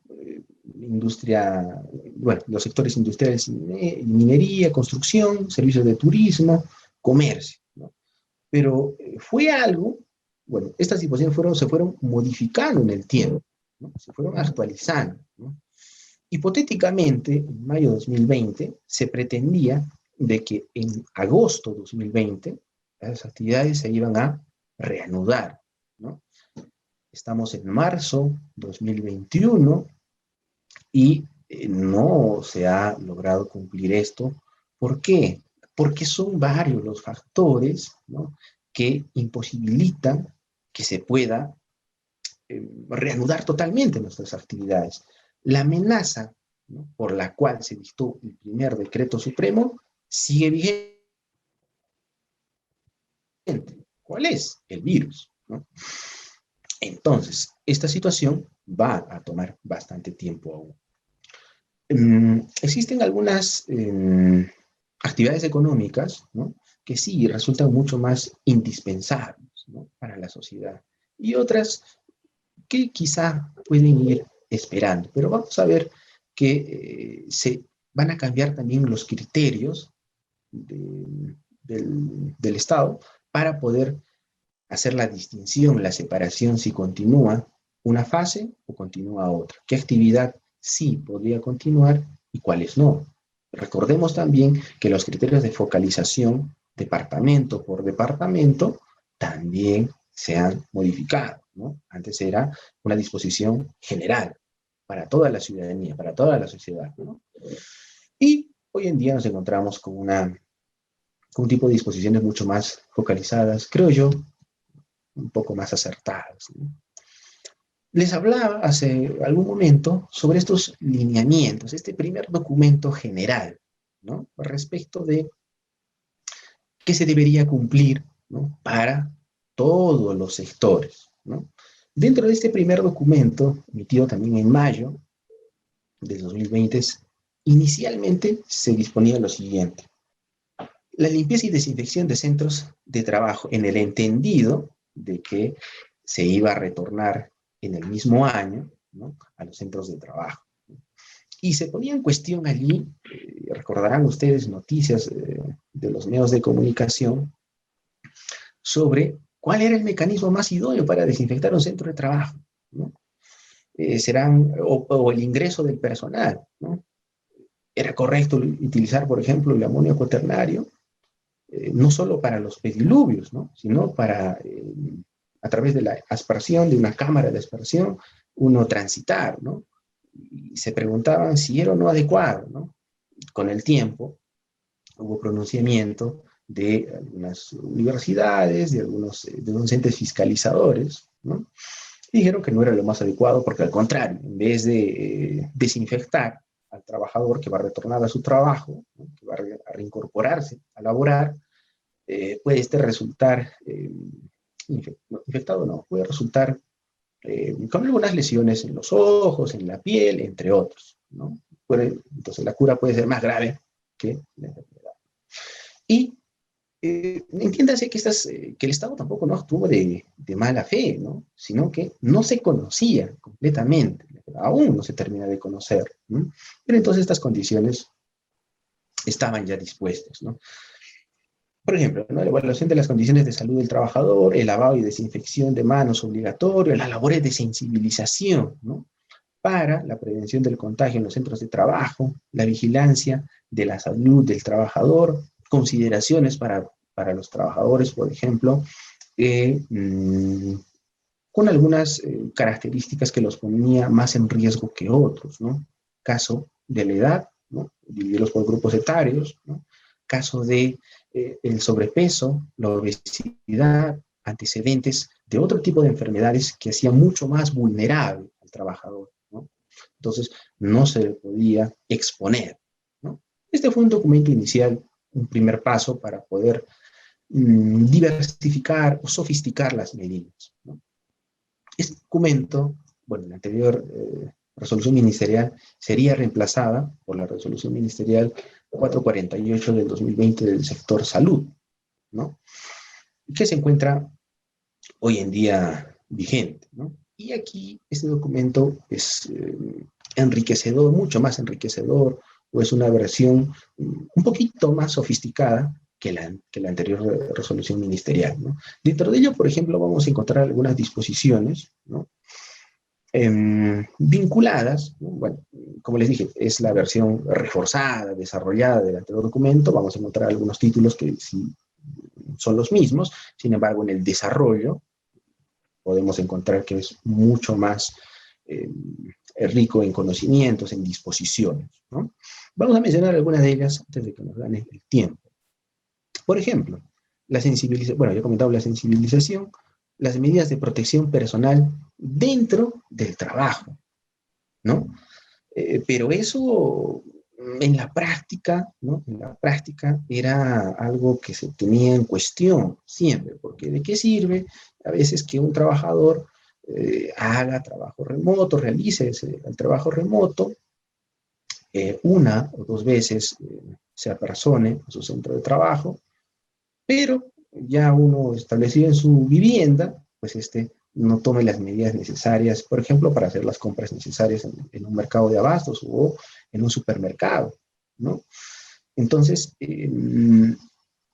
[SPEAKER 3] industria, bueno, los sectores industriales, minería, construcción, servicios de turismo, comercio, ¿no? Pero fue algo, bueno, estas disposiciones se fueron modificando en el tiempo, ¿no? Se fueron actualizando, ¿no? Hipotéticamente, en mayo de 2020, se pretendía de que en agosto de 2020 las actividades se iban a reanudar, ¿no? Estamos en marzo de 2021 y no se ha logrado cumplir esto. ¿Por qué? Porque son varios los factores, ¿no?, que imposibilitan que se pueda reanudar totalmente nuestras actividades. La amenaza, ¿no?, por la cual se dictó el primer decreto supremo sigue vigente. ¿Cuál es? El virus, ¿no? Entonces, esta situación va a tomar bastante tiempo aún. Existen algunas actividades económicas, ¿no?, que sí resultan mucho más indispensables, ¿no?, para la sociedad, y otras que quizá pueden ir esperando, pero vamos a ver que se van a cambiar también los criterios del Estado para poder hacer la distinción, la separación, si continúa una fase o continúa otra. ¿Qué actividad sí podría continuar y cuáles no? Recordemos también que los criterios de focalización, departamento por departamento, también se han modificado, ¿no? Antes era una disposición general para toda la ciudadanía, para toda la sociedad, ¿no? Y hoy en día nos encontramos con un tipo de disposiciones mucho más focalizadas, creo yo, un poco más acertadas, ¿no? Les hablaba hace algún momento sobre estos lineamientos, este primer documento general, ¿no?, respecto de qué se debería cumplir, ¿no?, para todos los sectores, ¿no? Dentro de este primer documento, emitido también en mayo de 2020, inicialmente se disponía lo siguiente: la limpieza y desinfección de centros de trabajo, en el entendido de que se iba a retornar en el mismo año, ¿no?, a los centros de trabajo. Y se ponía en cuestión allí, recordarán ustedes noticias de los medios de comunicación, sobre cuál era el mecanismo más idóneo para desinfectar un centro de trabajo, ¿no? O el ingreso del personal, ¿no? ¿Era correcto utilizar, por ejemplo, el amonio cuaternario? No solo para los pediluvios, ¿no?, sino para, a través de la aspersión, de una cámara de aspersión, uno transitar, ¿no? Y se preguntaban si era o no adecuado, ¿no? Con el tiempo hubo pronunciamiento de algunas universidades, de algunos entes fiscalizadores, ¿no? Y dijeron que no era lo más adecuado porque, al contrario, en vez de desinfectar al trabajador que va a retornar a su trabajo, ¿no?, que va a reincorporarse a laborar, puede resultar infectado, no, puede resultar con algunas lesiones en los ojos, en la piel, entre otros, ¿no? Entonces la cura puede ser más grave que la enfermedad. Y entiéndase que, que el Estado tampoco no actuó de mala fe, ¿no?, sino que no se conocía completamente, aún no se termina de conocer, ¿no? Pero entonces estas condiciones estaban ya dispuestas, ¿no? Por ejemplo, ¿no?, la evaluación de las condiciones de salud del trabajador, el lavado y desinfección de manos obligatorio, las labores de sensibilización, ¿no?, para la prevención del contagio en los centros de trabajo, la vigilancia de la salud del trabajador, consideraciones para los trabajadores, por ejemplo, con algunas características que los ponía más en riesgo que otros, ¿no? Caso de la edad, ¿no?, dividirlos por grupos etarios, ¿no?, caso de el sobrepeso, la obesidad, antecedentes de otro tipo de enfermedades que hacían mucho más vulnerable al trabajador, ¿no? Entonces, no se le podía exponer, ¿no? Este fue un documento inicial, un primer paso para poder diversificar o sofisticar las medidas, ¿no? Este documento, bueno, la anterior resolución ministerial sería reemplazada por la resolución ministerial 448 del 2020 del sector salud, ¿no?, que se encuentra hoy en día vigente, ¿no? Y aquí este documento es enriquecedor, mucho más enriquecedor, o es una versión un poquito más sofisticada que la anterior resolución ministerial, ¿no? Dentro de ello, por ejemplo, vamos a encontrar algunas disposiciones, ¿no?, vinculadas, ¿no? Bueno, como les dije, es la versión reforzada, desarrollada del anterior documento. Vamos a encontrar algunos títulos que sí son los mismos, sin embargo, en el desarrollo podemos encontrar que es mucho más rico en conocimientos, en disposiciones, ¿no? Vamos a mencionar algunas de ellas antes de que nos gane el tiempo. Por ejemplo, la sensibilización, bueno, ya he comentado la sensibilización, las medidas de protección personal dentro del trabajo, ¿no? Pero eso en la práctica, ¿no? En la práctica era algo que se tenía en cuestión siempre, porque ¿de qué sirve a veces que un trabajador haga trabajo remoto, realice el trabajo remoto, una o dos veces se apersone a su centro de trabajo, pero ya uno establecido en su vivienda, pues no tome las medidas necesarias, por ejemplo, para hacer las compras necesarias en un mercado de abastos o en un supermercado, ¿no? Entonces,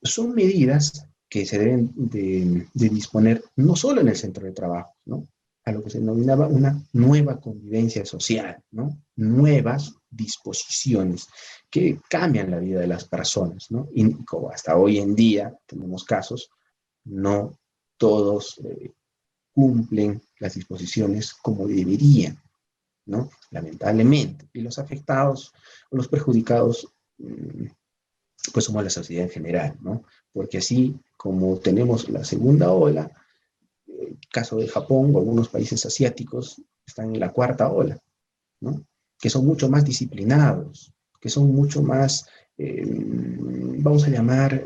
[SPEAKER 3] son medidas que se deben de disponer no solo en el centro de trabajo, ¿no? A lo que se denominaba una nueva convivencia social, ¿no? Nuevas disposiciones que cambian la vida de las personas, ¿no? Y como hasta hoy en día tenemos casos, no todos cumplen las disposiciones como deberían, ¿no? Lamentablemente. Y los afectados, los perjudicados, pues somos la sociedad en general, ¿no? Porque así como tenemos la segunda ola, el caso de Japón o algunos países asiáticos están en la cuarta ola, ¿no? Que son mucho más disciplinados, que son mucho más, vamos a llamar,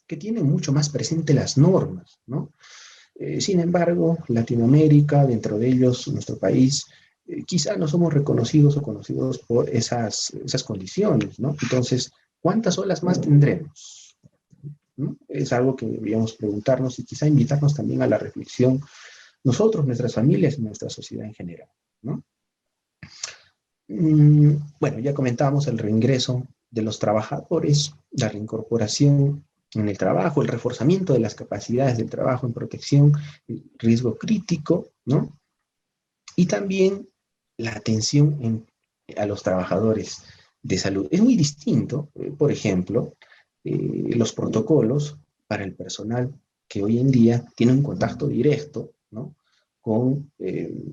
[SPEAKER 3] que tienen mucho más presente las normas, ¿no? Sin embargo, Latinoamérica, dentro de ellos nuestro país, quizá no somos reconocidos o conocidos por esas condiciones, ¿no? Entonces, ¿cuántas olas más tendremos? ¿No? Es algo que deberíamos preguntarnos y quizá invitarnos también a la reflexión nosotros, nuestras familias y nuestra sociedad en general, ¿no? Bueno, ya comentábamos el reingreso de los trabajadores, la reincorporación en el trabajo, el reforzamiento de las capacidades del trabajo en protección, el riesgo crítico, ¿no? Y también la atención a los trabajadores de salud. Es muy distinto, por ejemplo, los protocolos para el personal que hoy en día tiene un contacto directo, ¿no? Con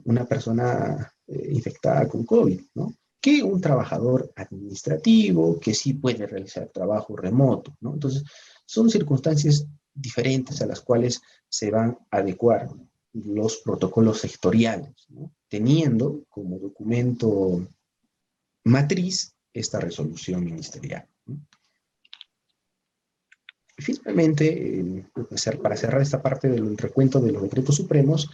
[SPEAKER 3] una persona infectada con COVID, ¿no? Que un trabajador administrativo que sí puede realizar trabajo remoto, ¿no? Entonces, son circunstancias diferentes a las cuales se van a adecuar los protocolos sectoriales, ¿no? Teniendo como documento matriz esta resolución ministerial, ¿no? Finalmente, para cerrar esta parte del recuento de los decretos supremos,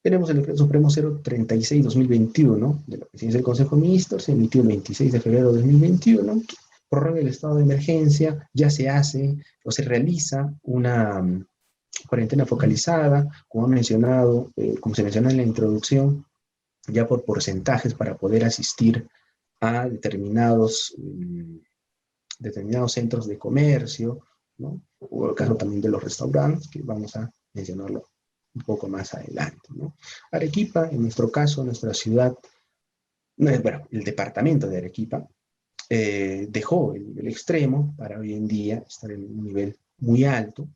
[SPEAKER 3] tenemos el decreto supremo 036-2021 de la presidencia del Consejo de Ministros, se emitió el 26 de febrero de 2021, que prorroga el estado de emergencia, ya se hace o se realiza una cuarentena focalizada, como como se mencionó en la introducción, ya por porcentajes para poder asistir a determinados centros de comercio, ¿no? O el caso también de los restaurantes, que vamos a mencionarlo un poco más adelante, ¿no? Arequipa, en nuestro caso, nuestra ciudad, bueno, el departamento de Arequipa, dejó el nivel extremo para hoy en día estar en un nivel muy alto,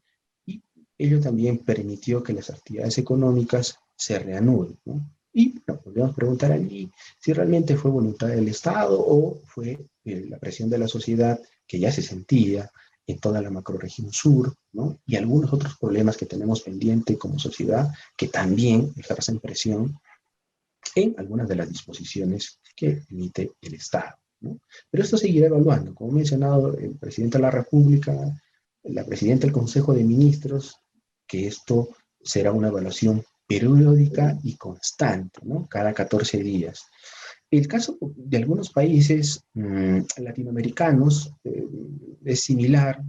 [SPEAKER 3] y ello también permitió que las actividades económicas se reanuden, ¿no? Y bueno, podríamos preguntar allí si realmente fue voluntad del Estado o fue la presión de la sociedad que ya se sentía en toda la macrorregión sur, ¿no? Y algunos otros problemas que tenemos pendiente como sociedad que también ejercen presión en algunas de las disposiciones que emite el Estado, ¿no? Pero esto seguirá evaluando. Como ha mencionado el presidente de la República, la presidenta del Consejo de Ministros, que esto será una evaluación periódica y constante, ¿no? Cada 14 días. El caso de algunos países latinoamericanos es similar.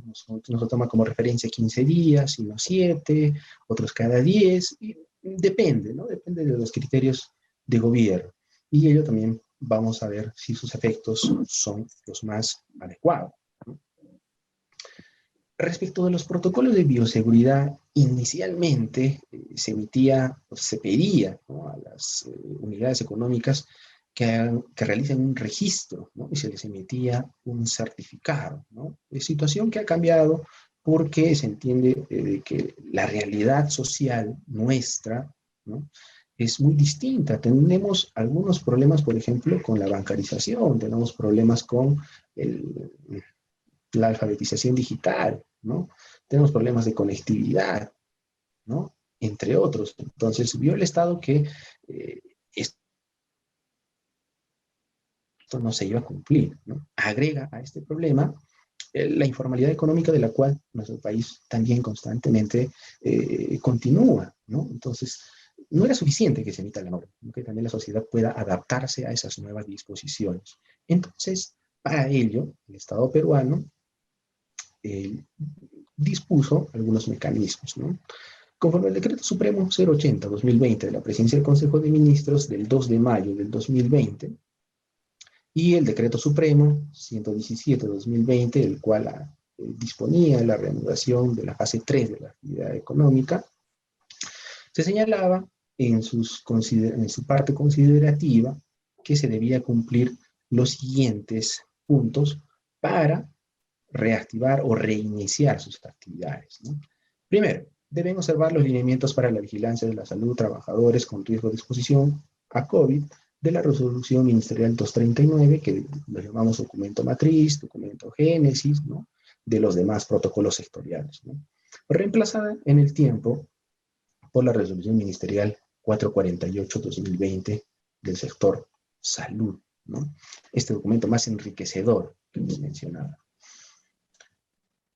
[SPEAKER 3] Nos toma como referencia 15 días, y no 7, otros cada 10, y depende, ¿no? Depende de los criterios de gobierno. Y ello también vamos a ver si sus efectos son los más adecuados, ¿no? Respecto de los protocolos de bioseguridad, inicialmente se pedía, ¿no?, a las unidades económicas que realicen un registro, ¿no?, y se les emitía un certificado, ¿no? Es situación que ha cambiado porque se entiende de que la realidad social nuestra, ¿no?, es muy distinta. Tenemos algunos problemas, por ejemplo, con la bancarización, tenemos problemas con el, la alfabetización digital, ¿no? Tenemos problemas de conectividad, ¿no?, entre otros. Entonces, vio el Estado que esto no se iba a cumplir, ¿no? Agrega a este problema la informalidad económica, de la cual nuestro país también constantemente continúa, ¿no? Entonces, no era suficiente que se emita la norma, ¿no?, que también la sociedad pueda adaptarse a esas nuevas disposiciones. Entonces, para ello, el Estado peruano eh, dispuso algunos mecanismos, ¿no? Conforme al Decreto Supremo 080-2020 de la Presidencia del Consejo de Ministros del 2 de mayo del 2020 y el Decreto Supremo 117-2020, el cual disponía la reanudación de la fase 3 de la actividad económica, se señalaba en su parte considerativa que se debía cumplir los siguientes puntos para reactivar o reiniciar sus actividades, ¿no? Primero, deben observar los lineamientos para la vigilancia de la salud de trabajadores con riesgo de exposición a COVID de la resolución ministerial 239, que lo llamamos documento matriz, documento génesis, ¿no?, de los demás protocolos sectoriales, ¿no?, reemplazada en el tiempo por la resolución ministerial 448-2020 del sector salud, ¿no? Este documento más enriquecedor que les mencionaba.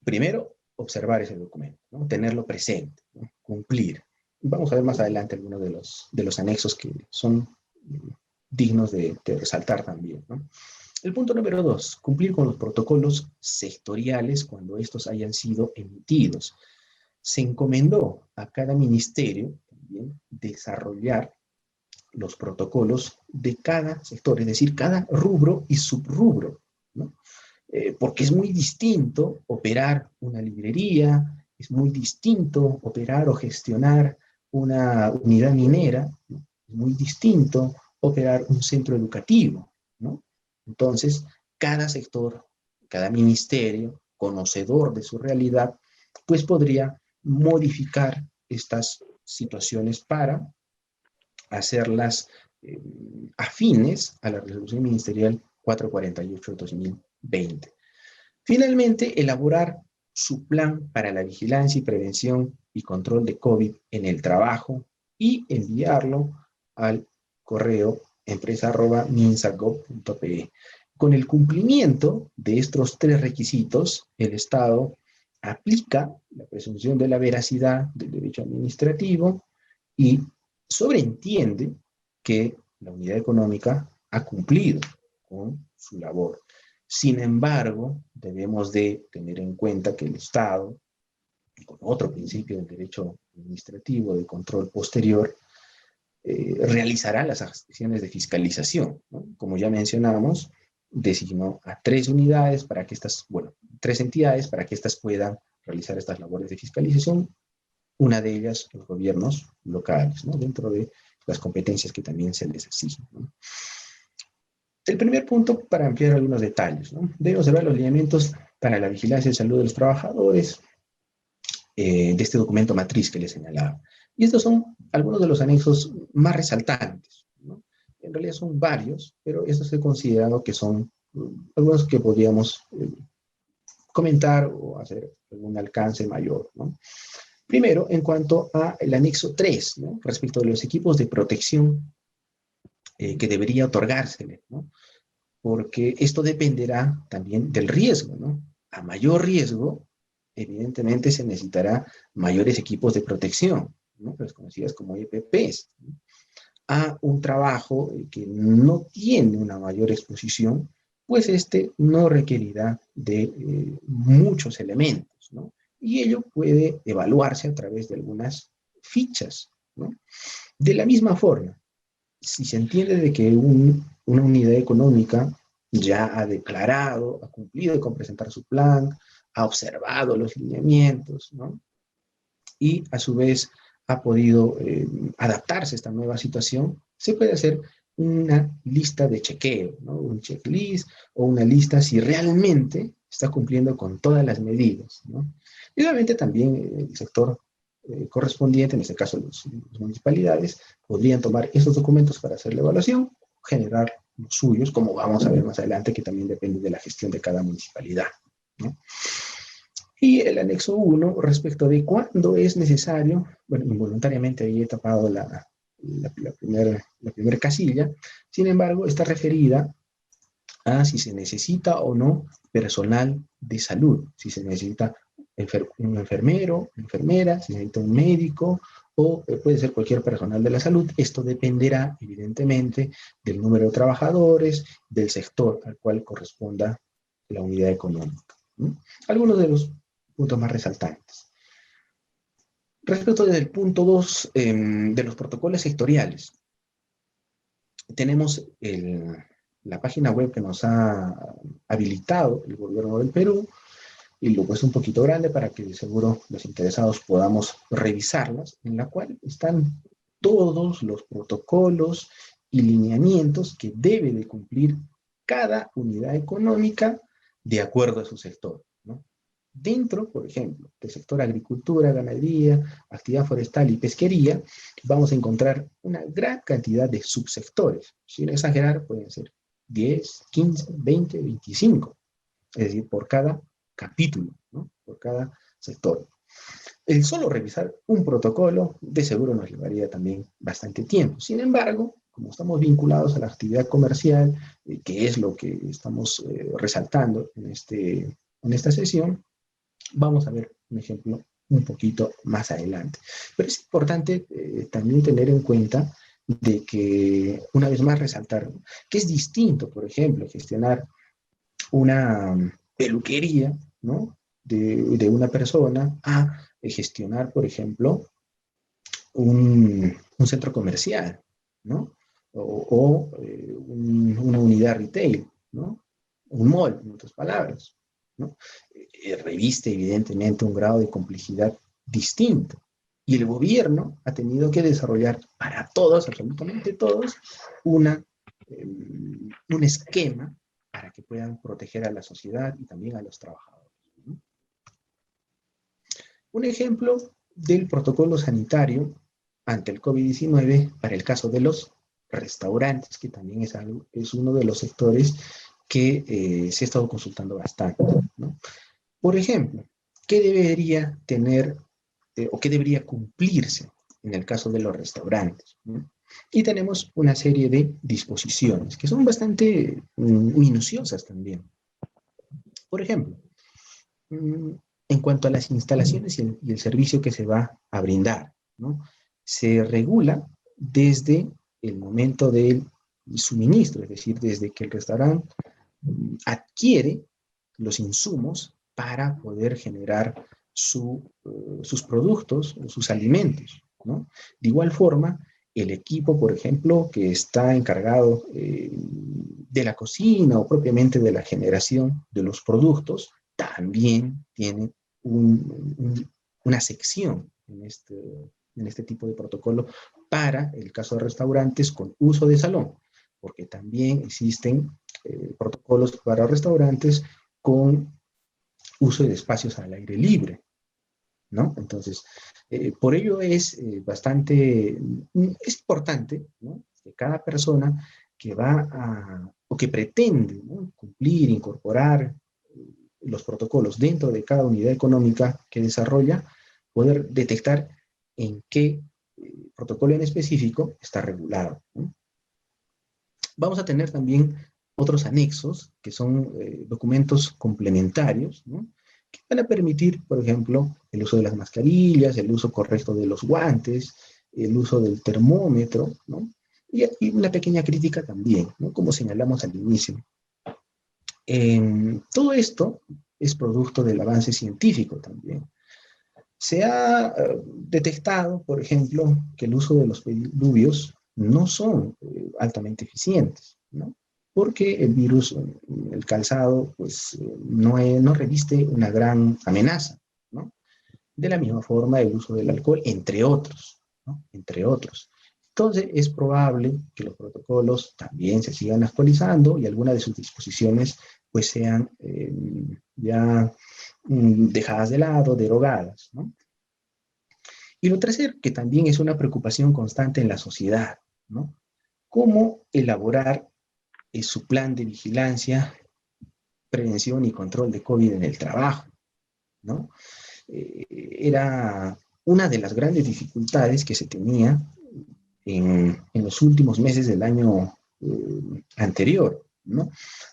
[SPEAKER 3] Primero, observar ese documento, ¿no?, tenerlo presente, ¿no?, cumplir. Vamos a ver más adelante algunos de los anexos que son dignos de resaltar también, ¿no? El punto número 2, cumplir con los protocolos sectoriales cuando estos hayan sido emitidos. Se encomendó a cada ministerio también desarrollar los protocolos de cada sector, es decir, cada rubro y subrubro, ¿no? Porque es muy distinto operar una librería, es muy distinto operar o gestionar una unidad minera, ¿no?, es muy distinto operar un centro educativo, ¿no? Entonces, cada sector, cada ministerio, conocedor de su realidad, pues podría modificar estas situaciones para hacerlas afines a la resolución ministerial 448-2020. Finalmente, elaborar su plan para la vigilancia y prevención y control de COVID en el trabajo y enviarlo al correo empresa@minsa.gov.pe. Con el cumplimiento de estos 3 requisitos, el Estado aplica la presunción de la veracidad del derecho administrativo y sobreentiende que la unidad económica ha cumplido con su labor. Sin embargo, debemos de tener en cuenta que el Estado, con otro principio del derecho administrativo de control posterior, realizará las acciones de fiscalización, ¿no? Como ya mencionamos, designó a 3 unidades para que estas, bueno, 3 entidades para que estas puedan realizar estas labores de fiscalización. Una de ellas, los gobiernos locales, ¿no?, dentro de las competencias que también se les exigen, ¿no? El primer punto, para ampliar algunos detalles, ¿no?, debe observar los lineamientos para la vigilancia y salud de los trabajadores de este documento matriz que les señalaba. Y estos son algunos de los anexos más resaltantes, ¿no? En realidad son varios, pero estos he considerado que son algunos que podríamos comentar o hacer algún alcance mayor, ¿no? Primero, en cuanto al anexo 3, ¿no?, respecto de los equipos de protección que debería otorgársele, ¿no?, porque esto dependerá también del riesgo, ¿no? A mayor riesgo, evidentemente se necesitará mayores equipos de protección, ¿no?, las conocidas como EPPs, ¿no? A un trabajo que no tiene una mayor exposición, pues este no requerirá de muchos elementos, ¿no? Y ello puede evaluarse a través de algunas fichas, ¿no? De la misma forma, si se entiende de que una unidad económica ya ha declarado, ha cumplido con presentar su plan, ha observado los lineamientos, ¿no? Y a su vez ha podido adaptarse a esta nueva situación, se puede hacer una lista de chequeo, ¿no? Un checklist o una lista si realmente está cumpliendo con todas las medidas, ¿no? Y obviamente también el sector correspondiente, en este caso las municipalidades, podrían tomar esos documentos para hacer la evaluación, generar los suyos, como vamos a ver más adelante, que también depende de la gestión de cada municipalidad, ¿no? Y el anexo 1, respecto de cuándo es necesario, bueno, involuntariamente ahí he tapado la primera casilla, sin embargo, está referida a si se necesita o no personal de salud, si se necesita un enfermero, enfermera, si se necesita un médico, o puede ser cualquier personal de la salud. Esto dependerá, evidentemente, del número de trabajadores, del sector al cual corresponda la unidad económica, ¿no? Algunos de los puntos más resaltantes. Respecto del punto 2 de los protocolos sectoriales, tenemos la página web que nos ha habilitado el gobierno del Perú, y luego es un poquito grande para que seguro los interesados podamos revisarlas, en la cual están todos los protocolos y lineamientos que debe de cumplir cada unidad económica de acuerdo a su sector, ¿no? Dentro, por ejemplo, del sector agricultura, ganadería, actividad forestal y pesquería, vamos a encontrar una gran cantidad de subsectores. Sin exagerar, pueden ser 10, 15, 20, 25, es decir, por cada capítulo, ¿no? Por cada sector. El solo revisar un protocolo de seguro nos llevaría también bastante tiempo. Sin embargo, como estamos vinculados a la actividad comercial, que es lo que estamos resaltando en esta sesión, vamos a ver un ejemplo un poquito más adelante. Pero es importante también tener en cuenta de que, una vez más, resaltar que es distinto, por ejemplo, gestionar una peluquería, ¿no? de una persona a gestionar, por ejemplo, un centro comercial, ¿no? Una unidad retail, ¿no? Un mall, en otras palabras, ¿no? Reviste evidentemente un grado de complejidad distinto. Y el gobierno ha tenido que desarrollar para todos, absolutamente todos, un esquema para que puedan proteger a la sociedad y también a los trabajadores, ¿no? Un ejemplo del protocolo sanitario ante el COVID-19 para el caso de los restaurantes, que también es uno de los sectores que se ha estado consultando bastante, ¿no? Por ejemplo, ¿qué debería tener o qué debería cumplirse en el caso de los restaurantes, ¿no? Y tenemos una serie de disposiciones que son bastante minuciosas también. Por ejemplo, en cuanto a las instalaciones y el servicio que se va a brindar, ¿no? Se regula desde el momento del suministro, es decir, desde que el restaurante adquiere los insumos para poder generar sus productos, sus alimentos, ¿no? De igual forma, el equipo, por ejemplo, que está encargado de la cocina o propiamente de la generación de los productos, también tiene una sección en este tipo de protocolo para el caso de restaurantes con uso de salón, porque también existen protocolos para restaurantes con uso de espacios al aire libre, ¿no? Entonces, por ello es importante, ¿no? Que cada persona que va o que pretende, ¿no?, cumplir, incorporar los protocolos dentro de cada unidad económica que desarrolla, poder detectar en qué protocolo en específico está regulado, ¿no? Vamos a tener también otros anexos, que son documentos complementarios, ¿no?, que van a permitir, por ejemplo, el uso de las mascarillas, el uso correcto de los guantes, el uso del termómetro, ¿no? Y una pequeña crítica también, ¿no?, como señalamos al inicio. Todo esto es producto del avance científico también. Se ha detectado, por ejemplo, que el uso de los pediluvios no son altamente eficientes, ¿no? porque el virus, el calzado, pues no reviste una gran amenaza, ¿no? De la misma forma el uso del alcohol, entre otros, ¿no? Entre otros. Entonces es probable que los protocolos también se sigan actualizando y algunas de sus disposiciones pues sean ya dejadas de lado, derogadas, ¿no? Y lo tercero, que también es una preocupación constante en la sociedad, ¿no? ¿Cómo elaborar su plan de vigilancia, prevención y control de COVID en el trabajo, ¿no? Era una de las grandes dificultades que se tenía en los últimos meses del año anterior, ¿no?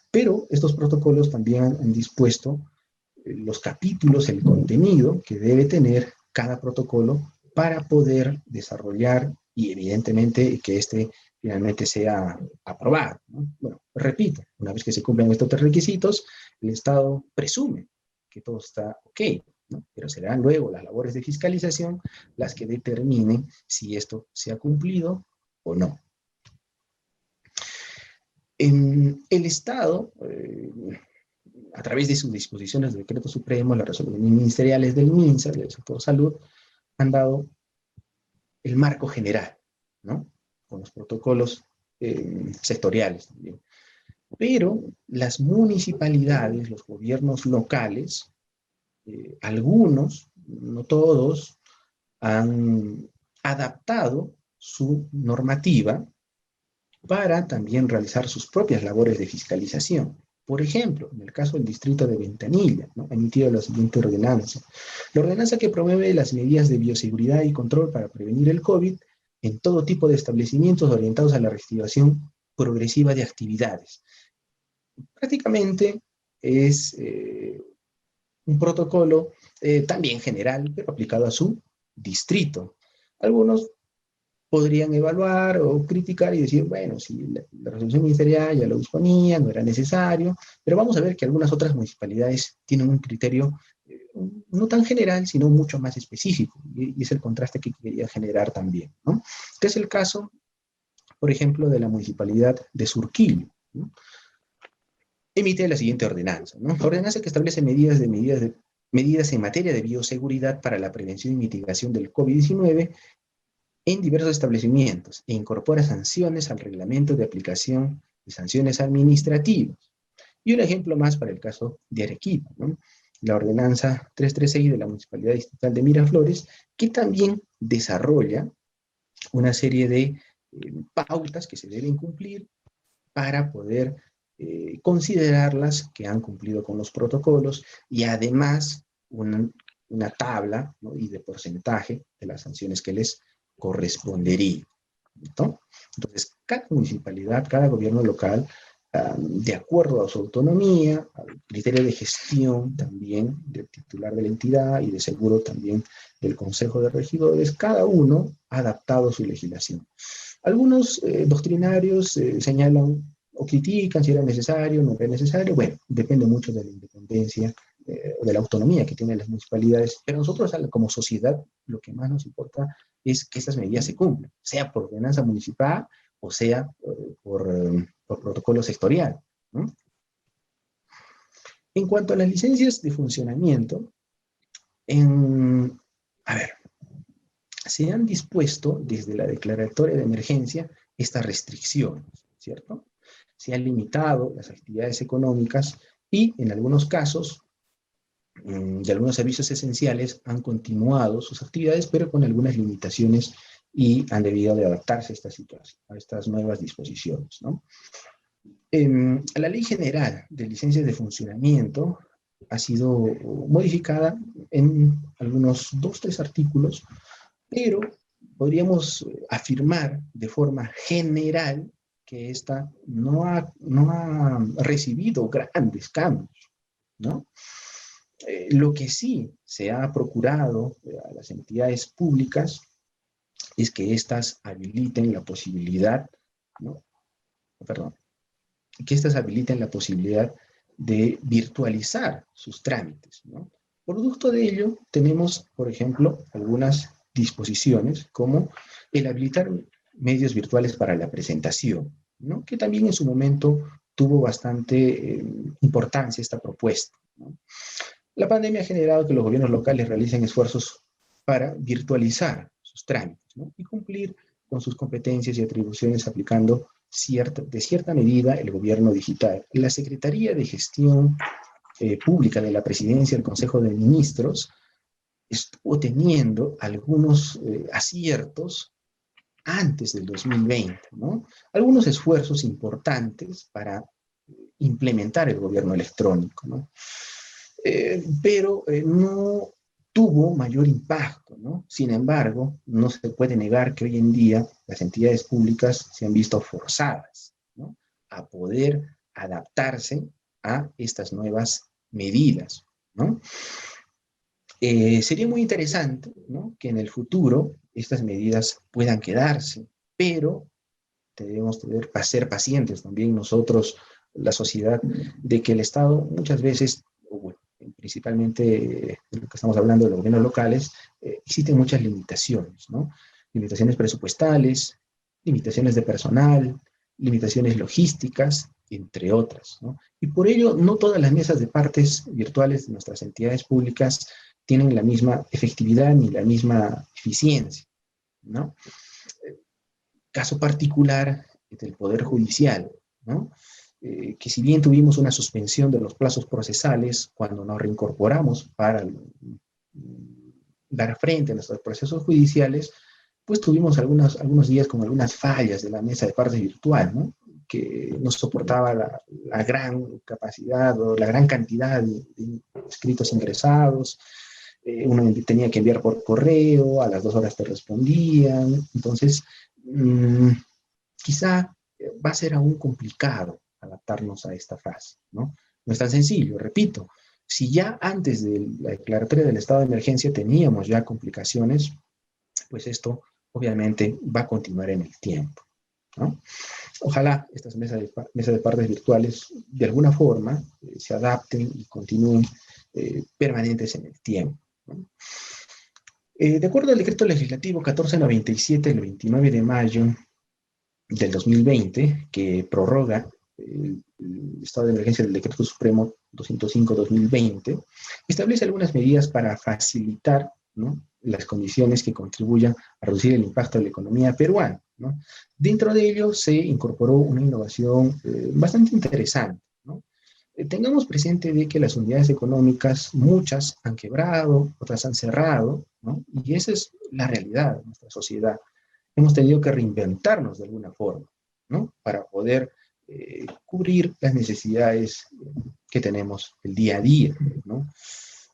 [SPEAKER 3] Pero estos protocolos también han dispuesto los capítulos, el contenido que debe tener cada protocolo para poder desarrollar y evidentemente que este finalmente sea aprobado, ¿no? Bueno, repito, una vez que se cumplan estos tres requisitos, el Estado presume que todo está ok, ¿no? Pero serán luego las labores de fiscalización las que determinen si esto se ha cumplido o no. El Estado, a través de sus disposiciones de decreto supremo, las resoluciones ministeriales del MINSA, del sector salud, han dado el marco general, ¿no? Con los protocolos sectoriales también. Pero las municipalidades, los gobiernos locales, algunos, no todos, han adaptado su normativa para también realizar sus propias labores de fiscalización. Por ejemplo, en el caso del distrito de Ventanilla, ¿no?, ha emitido la siguiente ordenanza. La ordenanza que promueve las medidas de bioseguridad y control para prevenir el COVID en todo tipo de establecimientos orientados a la reactivación progresiva de actividades. Prácticamente es un protocolo también general, pero aplicado a su distrito. Algunos podrían evaluar o criticar y decir, bueno, si la resolución ministerial ya lo disponía, no era necesario, pero vamos a ver que algunas otras municipalidades tienen un criterio no tan general, sino mucho más específico, y es el contraste que quería generar también, ¿no? Que es el caso, por ejemplo, de la municipalidad de Surquillo, ¿no? Emite la siguiente ordenanza, ¿no? Ordenanza que establece medidas en materia de bioseguridad para la prevención y mitigación del COVID-19 en diversos establecimientos e incorpora sanciones al reglamento de aplicación de sanciones administrativas. Y un ejemplo más para el caso de Arequipa, ¿no? La ordenanza 336 de la Municipalidad Distrital de Miraflores, que también desarrolla una serie de pautas que se deben cumplir para poder considerarlas que han cumplido con los protocolos y además una tabla, ¿no?, y de porcentaje de las sanciones que les correspondería, ¿no? Entonces, cada municipalidad, cada gobierno local, de acuerdo a su autonomía, al criterio de gestión también del titular de la entidad y de seguro también del Consejo de Regidores, cada uno ha adaptado su legislación. Algunos doctrinarios señalan o critican si era necesario, no era necesario. Bueno, depende mucho de la independencia, de la autonomía que tienen las municipalidades, pero nosotros como sociedad lo que más nos importa es que estas medidas se cumplan, sea por ordenanza municipal o sea por protocolo sectorial, ¿no? En cuanto a las licencias de funcionamiento, a ver, se han dispuesto desde la declaratoria de emergencia estas restricciones, ¿cierto? Se han limitado las actividades económicas y en algunos casos de algunos servicios esenciales han continuado sus actividades, pero con algunas limitaciones y han debido de adaptarse a esta situación, a estas nuevas disposiciones, ¿no? La Ley General de Licencias de Funcionamiento ha sido modificada en algunos 2 o 3 artículos, pero podríamos afirmar de forma general que esta no ha recibido grandes cambios, ¿no? Lo que sí se ha procurado a las entidades públicas es que éstas habiliten la posibilidad, ¿no? Perdón, que éstas habiliten la posibilidad de virtualizar sus trámites, ¿no? Producto de ello, tenemos, por ejemplo, algunas disposiciones como el habilitar medios virtuales para la presentación, ¿no?, que también en su momento tuvo bastante importancia esta propuesta, ¿no? La pandemia ha generado que los gobiernos locales realicen esfuerzos para virtualizar sus trámites, ¿no? Y cumplir con sus competencias y atribuciones aplicando de cierta medida el gobierno digital. La Secretaría de Gestión Pública de la Presidencia del Consejo de Ministros estuvo teniendo algunos aciertos antes del 2020, ¿no? Algunos esfuerzos importantes para implementar el gobierno electrónico, ¿no? Pero no tuvo mayor impacto, ¿no? Sin embargo, no se puede negar que hoy en día las entidades públicas se han visto forzadas, ¿no?, a poder adaptarse a estas nuevas medidas, ¿no? Sería muy interesante, ¿no?, que en el futuro estas medidas puedan quedarse, pero debemos ser pacientes también nosotros, la sociedad, de que el Estado muchas veces, bueno, principalmente de lo que estamos hablando de los gobiernos locales, existen muchas limitaciones, ¿no? Limitaciones presupuestales, limitaciones de personal, limitaciones logísticas, entre otras, ¿no? Y por ello, no todas las mesas de partes virtuales de nuestras entidades públicas tienen la misma efectividad ni la misma eficiencia, ¿no? Caso particular del Poder Judicial, ¿no? Que si bien tuvimos una suspensión de los plazos procesales cuando nos reincorporamos para dar frente a nuestros procesos judiciales, pues tuvimos algunos días con algunas fallas de la mesa de partes virtual, ¿no?, que no soportaba la gran capacidad o la gran cantidad de escritos ingresados. Uno tenía que enviar por correo, a las 2 horas te respondían. Entonces, quizá va a ser aún complicado adaptarnos a esta fase, ¿no? No es tan sencillo, repito. Si ya antes de la declaratoria del estado de emergencia teníamos ya complicaciones, pues esto obviamente va a continuar en el tiempo, ¿no? Ojalá estas mesas de partes virtuales de alguna forma se adapten y continúen permanentes en el tiempo, ¿no? De acuerdo al decreto legislativo 1497 del 29 de mayo del 2020, que prorroga el estado de emergencia del Decreto Supremo 205-2020, establece algunas medidas para facilitar, ¿no?, las condiciones que contribuyan a reducir el impacto de la economía peruana, ¿no? Dentro de ello se incorporó una innovación bastante interesante, ¿no? Tengamos presente de que las unidades económicas, muchas han quebrado, otras han cerrado, ¿no? Y esa es la realidad de nuestra sociedad. Hemos tenido que reinventarnos de alguna forma, ¿no?, para poder cubrir las necesidades que tenemos el día a día, ¿no?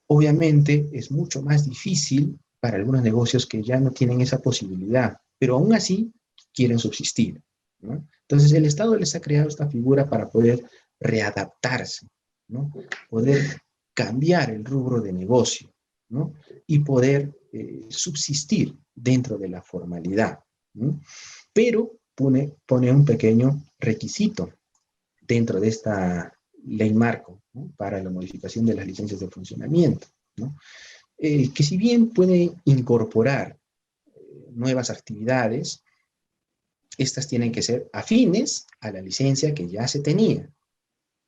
[SPEAKER 3] Obviamente es mucho más difícil para algunos negocios que ya no tienen esa posibilidad, pero aún así quieren subsistir, ¿no? Entonces el Estado les ha creado esta figura para poder readaptarse, ¿no?, poder cambiar el rubro de negocio, ¿no?, y poder subsistir dentro de la formalidad, ¿no? Pero pone un pequeño requisito dentro de esta ley marco, ¿no?, para la modificación de las licencias de funcionamiento, ¿no? Que si bien puede incorporar nuevas actividades, estas tienen que ser afines a la licencia que ya se tenía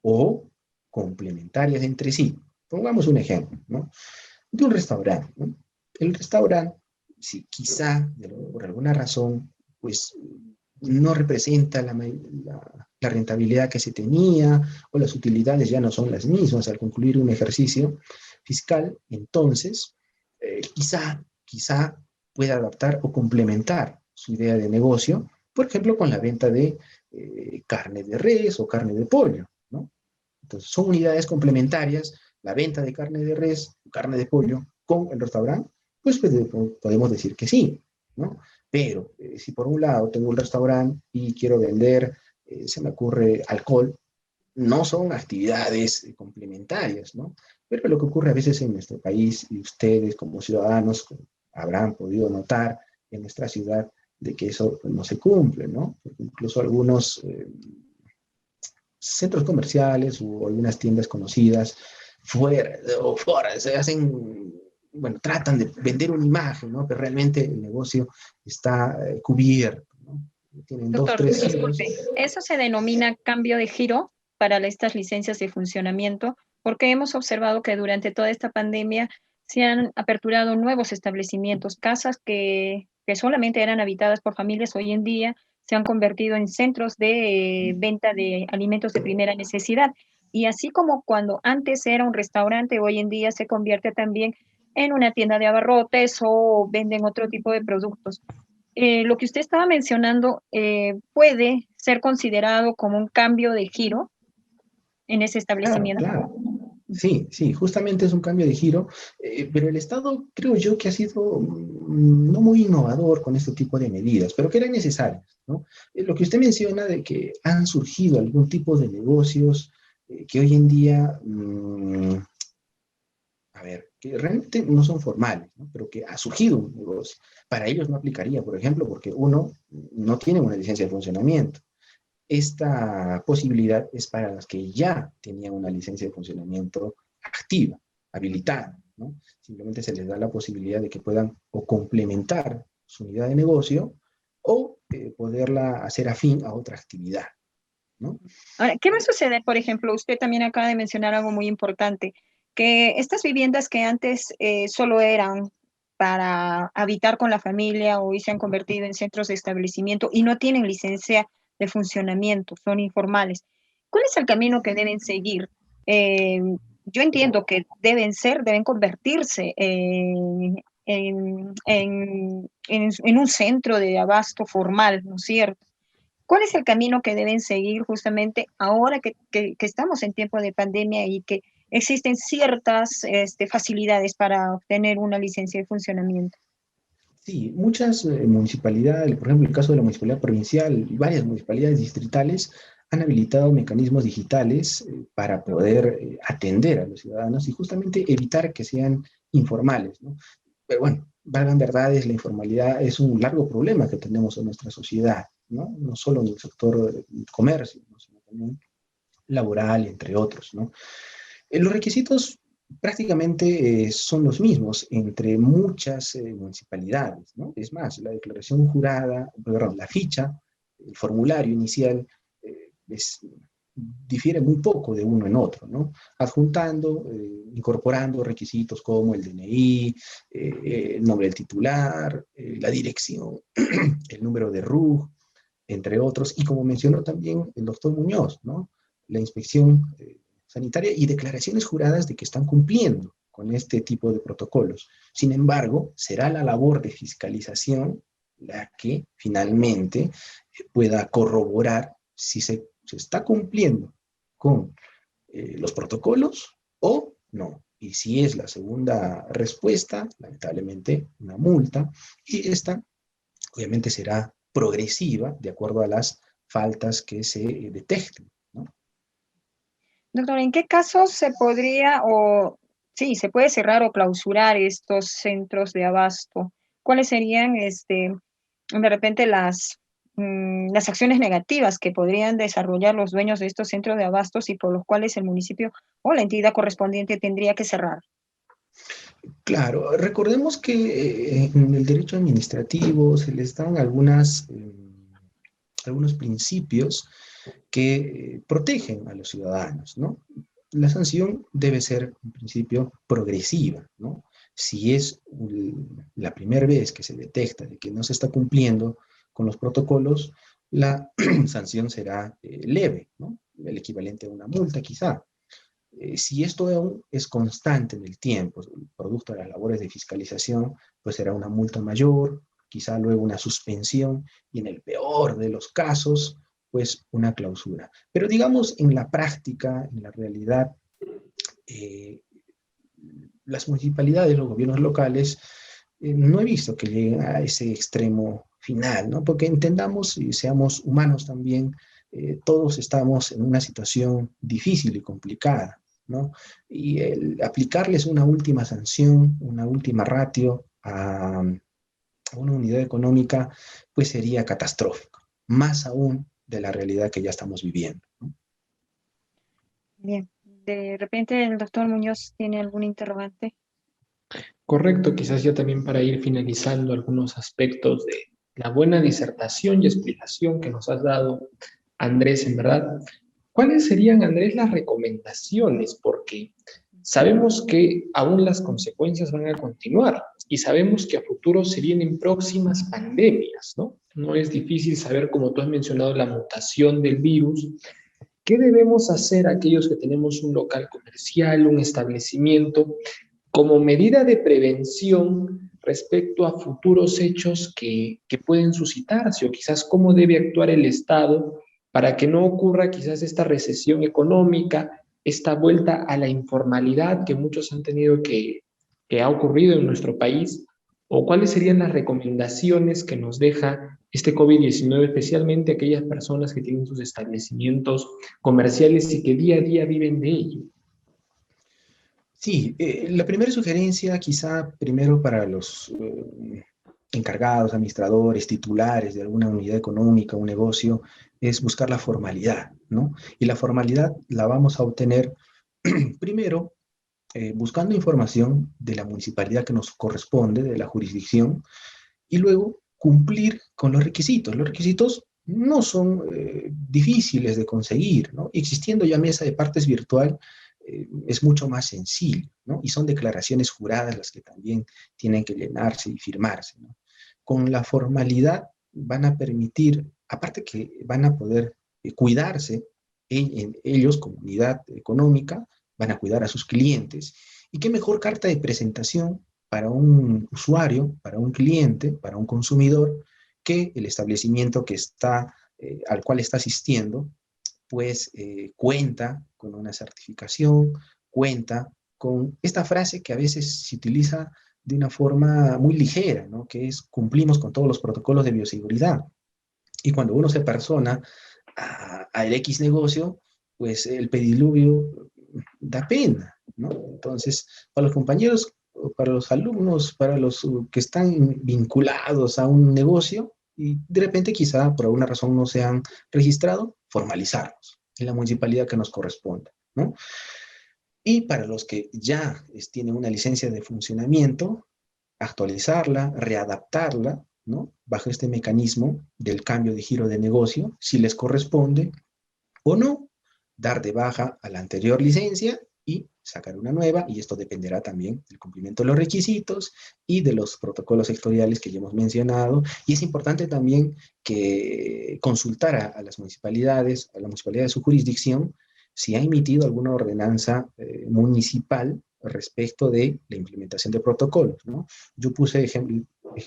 [SPEAKER 3] o complementarias entre sí. Pongamos un ejemplo, ¿no?, de un restaurante, ¿no? El restaurante, si quizá por alguna razón, pues no representa la rentabilidad que se tenía, o las utilidades ya no son las mismas al concluir un ejercicio fiscal, entonces quizá pueda adaptar o complementar su idea de negocio, por ejemplo, con la venta de carne de res o carne de pollo, ¿no? Entonces, son unidades complementarias, la venta de carne de res, carne de pollo con el restaurante, pues podemos decir que sí, ¿no? Pero si por un lado tengo un restaurante y quiero vender, se me ocurre alcohol, no son actividades complementarias, ¿no? Pero lo que ocurre a veces en nuestro país, y ustedes como ciudadanos habrán podido notar en nuestra ciudad, de que eso no se cumple, ¿no? Porque incluso algunos centros comerciales o algunas tiendas conocidas fuera se hacen, bueno, tratan de vender una imagen, ¿no?, pero realmente el negocio está cubierto, ¿no? Tienen
[SPEAKER 1] Doctor,
[SPEAKER 3] 2, 3
[SPEAKER 1] disculpe, ¿eso se denomina cambio de giro? para estas licencias de funcionamiento, porque hemos observado que durante toda esta pandemia se han aperturado nuevos establecimientos, casas que solamente eran habitadas por familias, hoy en día se han convertido en centros de venta de alimentos de primera necesidad. Y así como cuando antes era un restaurante, hoy en día se convierte también en una tienda de abarrotes o venden otro tipo de productos. Lo que usted estaba mencionando puede ser considerado como un cambio de giro en ese
[SPEAKER 3] Claro,
[SPEAKER 1] establecimiento.
[SPEAKER 3] claro. Sí, sí, justamente es un cambio de giro, pero el Estado creo yo que ha sido no muy innovador con este tipo de medidas, pero que eran necesarias, ¿no? Lo que usted menciona de que han surgido algún tipo de negocios que hoy en día, a ver, que realmente no son formales, ¿no? Pero que ha surgido un negocio. Para ellos no aplicaría, por ejemplo, porque uno no tiene una licencia de funcionamiento. Esta posibilidad es para las que ya tenían una licencia de funcionamiento activa, habilitada, ¿no? Simplemente se les da la posibilidad de que puedan o complementar su unidad de negocio o poderla hacer afín a otra actividad, ¿no?
[SPEAKER 1] Ahora, ¿qué va a suceder, por ejemplo? Usted también acaba de mencionar algo muy importante, que estas viviendas que antes solo eran para habitar con la familia, hoy se han convertido en centros de establecimiento y no tienen licencia de funcionamiento, son informales. ¿Cuál es el camino que deben seguir? Eh, yo entiendo que deben convertirse en un centro de abasto formal, ¿no es cierto? ¿Cuál es el camino que deben seguir justamente ahora que estamos en tiempo de pandemia y que existen ciertas facilidades para obtener una licencia de funcionamiento?
[SPEAKER 3] Sí, muchas municipalidades, por ejemplo, el caso de la municipalidad provincial y varias municipalidades distritales han habilitado mecanismos digitales para poder atender a los ciudadanos y justamente evitar que sean informales, ¿no? Pero bueno, valgan verdades, la informalidad es un largo problema que tenemos en nuestra sociedad, ¿no? No solo en el sector del comercio, ¿no? Sino también laboral, entre otros, ¿no? Los requisitos prácticamente son los mismos entre muchas municipalidades, ¿no? Es más, la declaración jurada, perdón, la ficha, el formulario inicial, difiere muy poco de uno en otro, ¿no? Adjuntando, incorporando requisitos como el DNI, el nombre del titular, la dirección, el número de RUG, entre otros, y como mencionó también el doctor Muñoz, ¿no? La inspección sanitaria y declaraciones juradas de que están cumpliendo con este tipo de protocolos. Sin embargo, será la labor de fiscalización la que finalmente pueda corroborar si se está cumpliendo con los protocolos o no. Y si es la segunda respuesta, lamentablemente una multa, y esta obviamente será progresiva de acuerdo a las faltas que se detecten, ¿no?
[SPEAKER 1] Doctor, ¿en qué casos se podría o sí, se puede cerrar o clausurar estos centros de abasto? ¿Cuáles serían de repente las acciones negativas que podrían desarrollar los dueños de estos centros de abastos y por los cuales el municipio o la entidad correspondiente tendría que cerrar?
[SPEAKER 3] Claro, recordemos que en el derecho administrativo se les dan algunos principios que protegen a los ciudadanos, ¿no? La sanción debe ser, en principio, progresiva, ¿no? Si es la primera vez que se detecta de que no se está cumpliendo con los protocolos, la sanción será leve, ¿no? El equivalente a una multa, quizá. Si esto aún es constante en el tiempo, producto de las labores de fiscalización, pues será una multa mayor, quizá luego una suspensión y en el peor de los casos, pues una clausura. Pero digamos, en la práctica, en la realidad, eh, las municipalidades, los gobiernos locales, no he visto que lleguen a ese extremo final, ¿no? Porque entendamos y seamos humanos también, todos estamos en una situación difícil y complicada, ¿no? Y el aplicarles una última sanción, una última ratio a una unidad económica, pues sería catastrófico, más aún de la realidad que ya estamos viviendo, ¿no?
[SPEAKER 1] Bien, de repente el doctor Muñoz tiene algún interrogante.
[SPEAKER 2] Correcto, quizás ya también para ir finalizando algunos aspectos de la buena disertación y explicación que nos has dado, Andrés, en verdad. ¿Cuáles serían, Andrés, las recomendaciones? Porque sabemos que aún las consecuencias van a continuar y sabemos que a futuro se vienen próximas pandemias, ¿no? No es difícil saber, como tú has mencionado, la mutación del virus. ¿Qué debemos hacer aquellos que tenemos un local comercial, un establecimiento, como medida de prevención respecto a futuros hechos que pueden suscitarse, o quizás cómo debe actuar el Estado para que no ocurra quizás esta recesión económica, esta vuelta a la informalidad que muchos han tenido que ha ocurrido en nuestro país? ¿O cuáles serían las recomendaciones que nos deja este COVID-19, especialmente aquellas personas que tienen sus establecimientos comerciales y que día a día viven de ello?
[SPEAKER 3] Sí, la primera sugerencia quizá primero para los encargados, administradores, titulares de alguna unidad económica, un negocio, es buscar la formalidad, ¿no? Y la formalidad la vamos a obtener primero buscando información de la municipalidad que nos corresponde, de la jurisdicción, y luego cumplir con los requisitos. Los requisitos no son difíciles de conseguir, ¿no? Existiendo ya mesa de partes virtual, es mucho más sencillo, ¿no? Y son declaraciones juradas las que también tienen que llenarse y firmarse, ¿no? Con la formalidad van a permitir, aparte que van a poder cuidarse en ellos, comunidad económica, van a cuidar a sus clientes. ¿Y qué mejor carta de presentación para un usuario, para un cliente, para un consumidor, que el establecimiento que está, al cual está asistiendo, pues cuenta con una certificación, cuenta con esta frase que a veces se utiliza de una forma muy ligera, ¿no? Que es cumplimos con todos los protocolos de bioseguridad. Y cuando uno se persona al X negocio, pues el pediluvio da pena, ¿no? Entonces, para los compañeros, para los alumnos, para los que están vinculados a un negocio y de repente quizá por alguna razón no se han registrado, formalizarlos en la municipalidad que nos corresponda, ¿no? Y para los que ya tienen una licencia de funcionamiento, actualizarla, readaptarla, ¿no? Bajo este mecanismo del cambio de giro de negocio, si les corresponde o no, dar de baja a la anterior licencia y sacar una nueva, y esto dependerá también del cumplimiento de los requisitos y de los protocolos sectoriales que ya hemos mencionado. Y es importante también que consultar a las municipalidades, a la municipalidad de su jurisdicción, si ha emitido alguna ordenanza municipal respecto de la implementación de protocolos, ¿no? Yo puse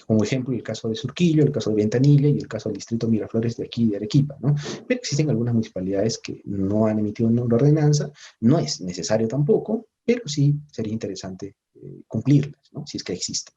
[SPEAKER 3] como ejemplo el caso de Surquillo, el caso de Ventanilla y el caso del distrito Miraflores de aquí de Arequipa, ¿no? Pero existen algunas municipalidades que no han emitido una ordenanza, no es necesario tampoco, pero sí sería interesante cumplirlas, ¿no? Si es que existen.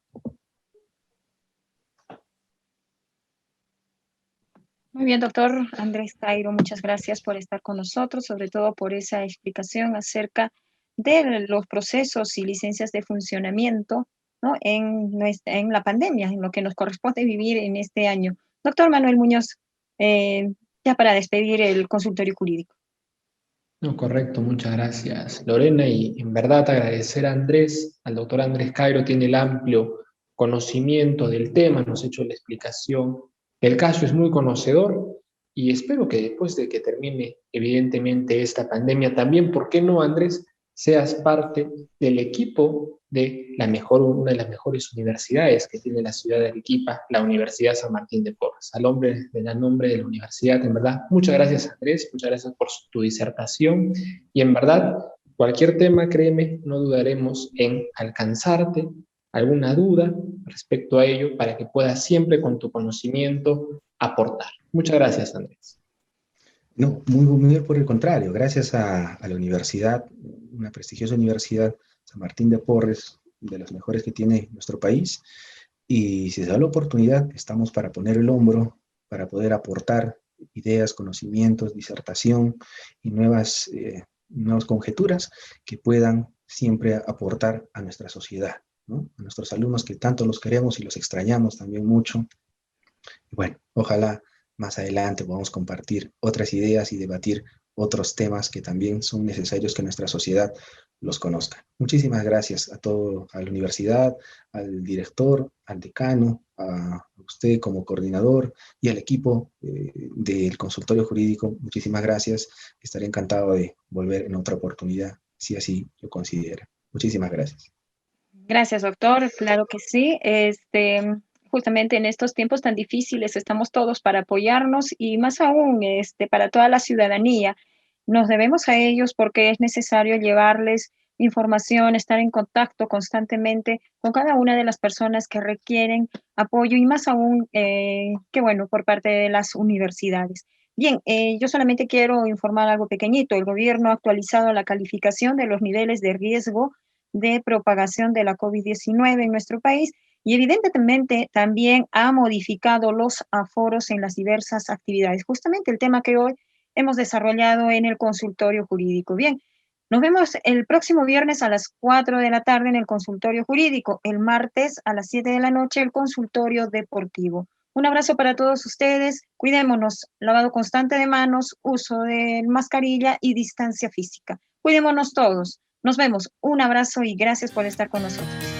[SPEAKER 1] Muy bien, doctor Andrés Cairo, muchas gracias por estar con nosotros, sobre todo por esa explicación acerca de los procesos y licencias de funcionamiento, ¿no? En la pandemia, en lo que nos corresponde vivir en este año. Doctor Manuel Muñoz, ya para despedir el consultorio jurídico.
[SPEAKER 2] No, correcto, muchas gracias, Lorena. Y en verdad agradecer a Andrés, al doctor Andrés Cairo, tiene el amplio conocimiento del tema, nos ha hecho la explicación del caso, es muy conocedor y espero que después de que termine evidentemente esta pandemia, también, ¿por qué no, Andrés? Seas parte del equipo de una de las mejores universidades que tiene la ciudad de Arequipa, la Universidad San Martín de Porres. Al nombre de la universidad, en verdad, muchas gracias, Andrés, muchas gracias por tu disertación y en verdad, cualquier tema, créeme, no dudaremos en alcanzarte alguna duda respecto a ello para que puedas siempre con tu conocimiento aportar. Muchas gracias, Andrés.
[SPEAKER 3] No, muy por el contrario, gracias a la universidad, una prestigiosa universidad, San Martín de Porres, de las mejores que tiene nuestro país, y si se da la oportunidad, estamos para poner el hombro, para poder aportar ideas, conocimientos, disertación y nuevas conjeturas que puedan siempre aportar a nuestra sociedad, ¿no? A nuestros alumnos que tanto los queremos y los extrañamos también mucho. Y bueno, ojalá más adelante podamos compartir otras ideas y debatir otros temas que también son necesarios que nuestra sociedad los conozca. Muchísimas gracias a la universidad, al director, al decano, a usted como coordinador y al equipo del consultorio jurídico. Muchísimas gracias. Estaré encantado de volver en otra oportunidad, si así lo considera. Muchísimas gracias.
[SPEAKER 1] Gracias, doctor. Claro que sí. Justamente en estos tiempos tan difíciles estamos todos para apoyarnos y más aún para toda la ciudadanía. Nos debemos a ellos porque es necesario llevarles información, estar en contacto constantemente con cada una de las personas que requieren apoyo y más aún, que bueno, por parte de las universidades. Bien, yo solamente quiero informar algo pequeñito. El gobierno ha actualizado la calificación de los niveles de riesgo de propagación de la COVID-19 en nuestro país y evidentemente también ha modificado los aforos en las diversas actividades. Justamente el tema que hoy hemos desarrollado en el consultorio jurídico. Bien, nos vemos el próximo viernes a las 4 de la tarde en el consultorio jurídico, el martes a las 7 de la noche el consultorio deportivo. Un abrazo para todos ustedes, cuidémonos, lavado constante de manos, uso de mascarilla y distancia física. Cuidémonos todos. Nos vemos. Un abrazo y gracias por estar con nosotros.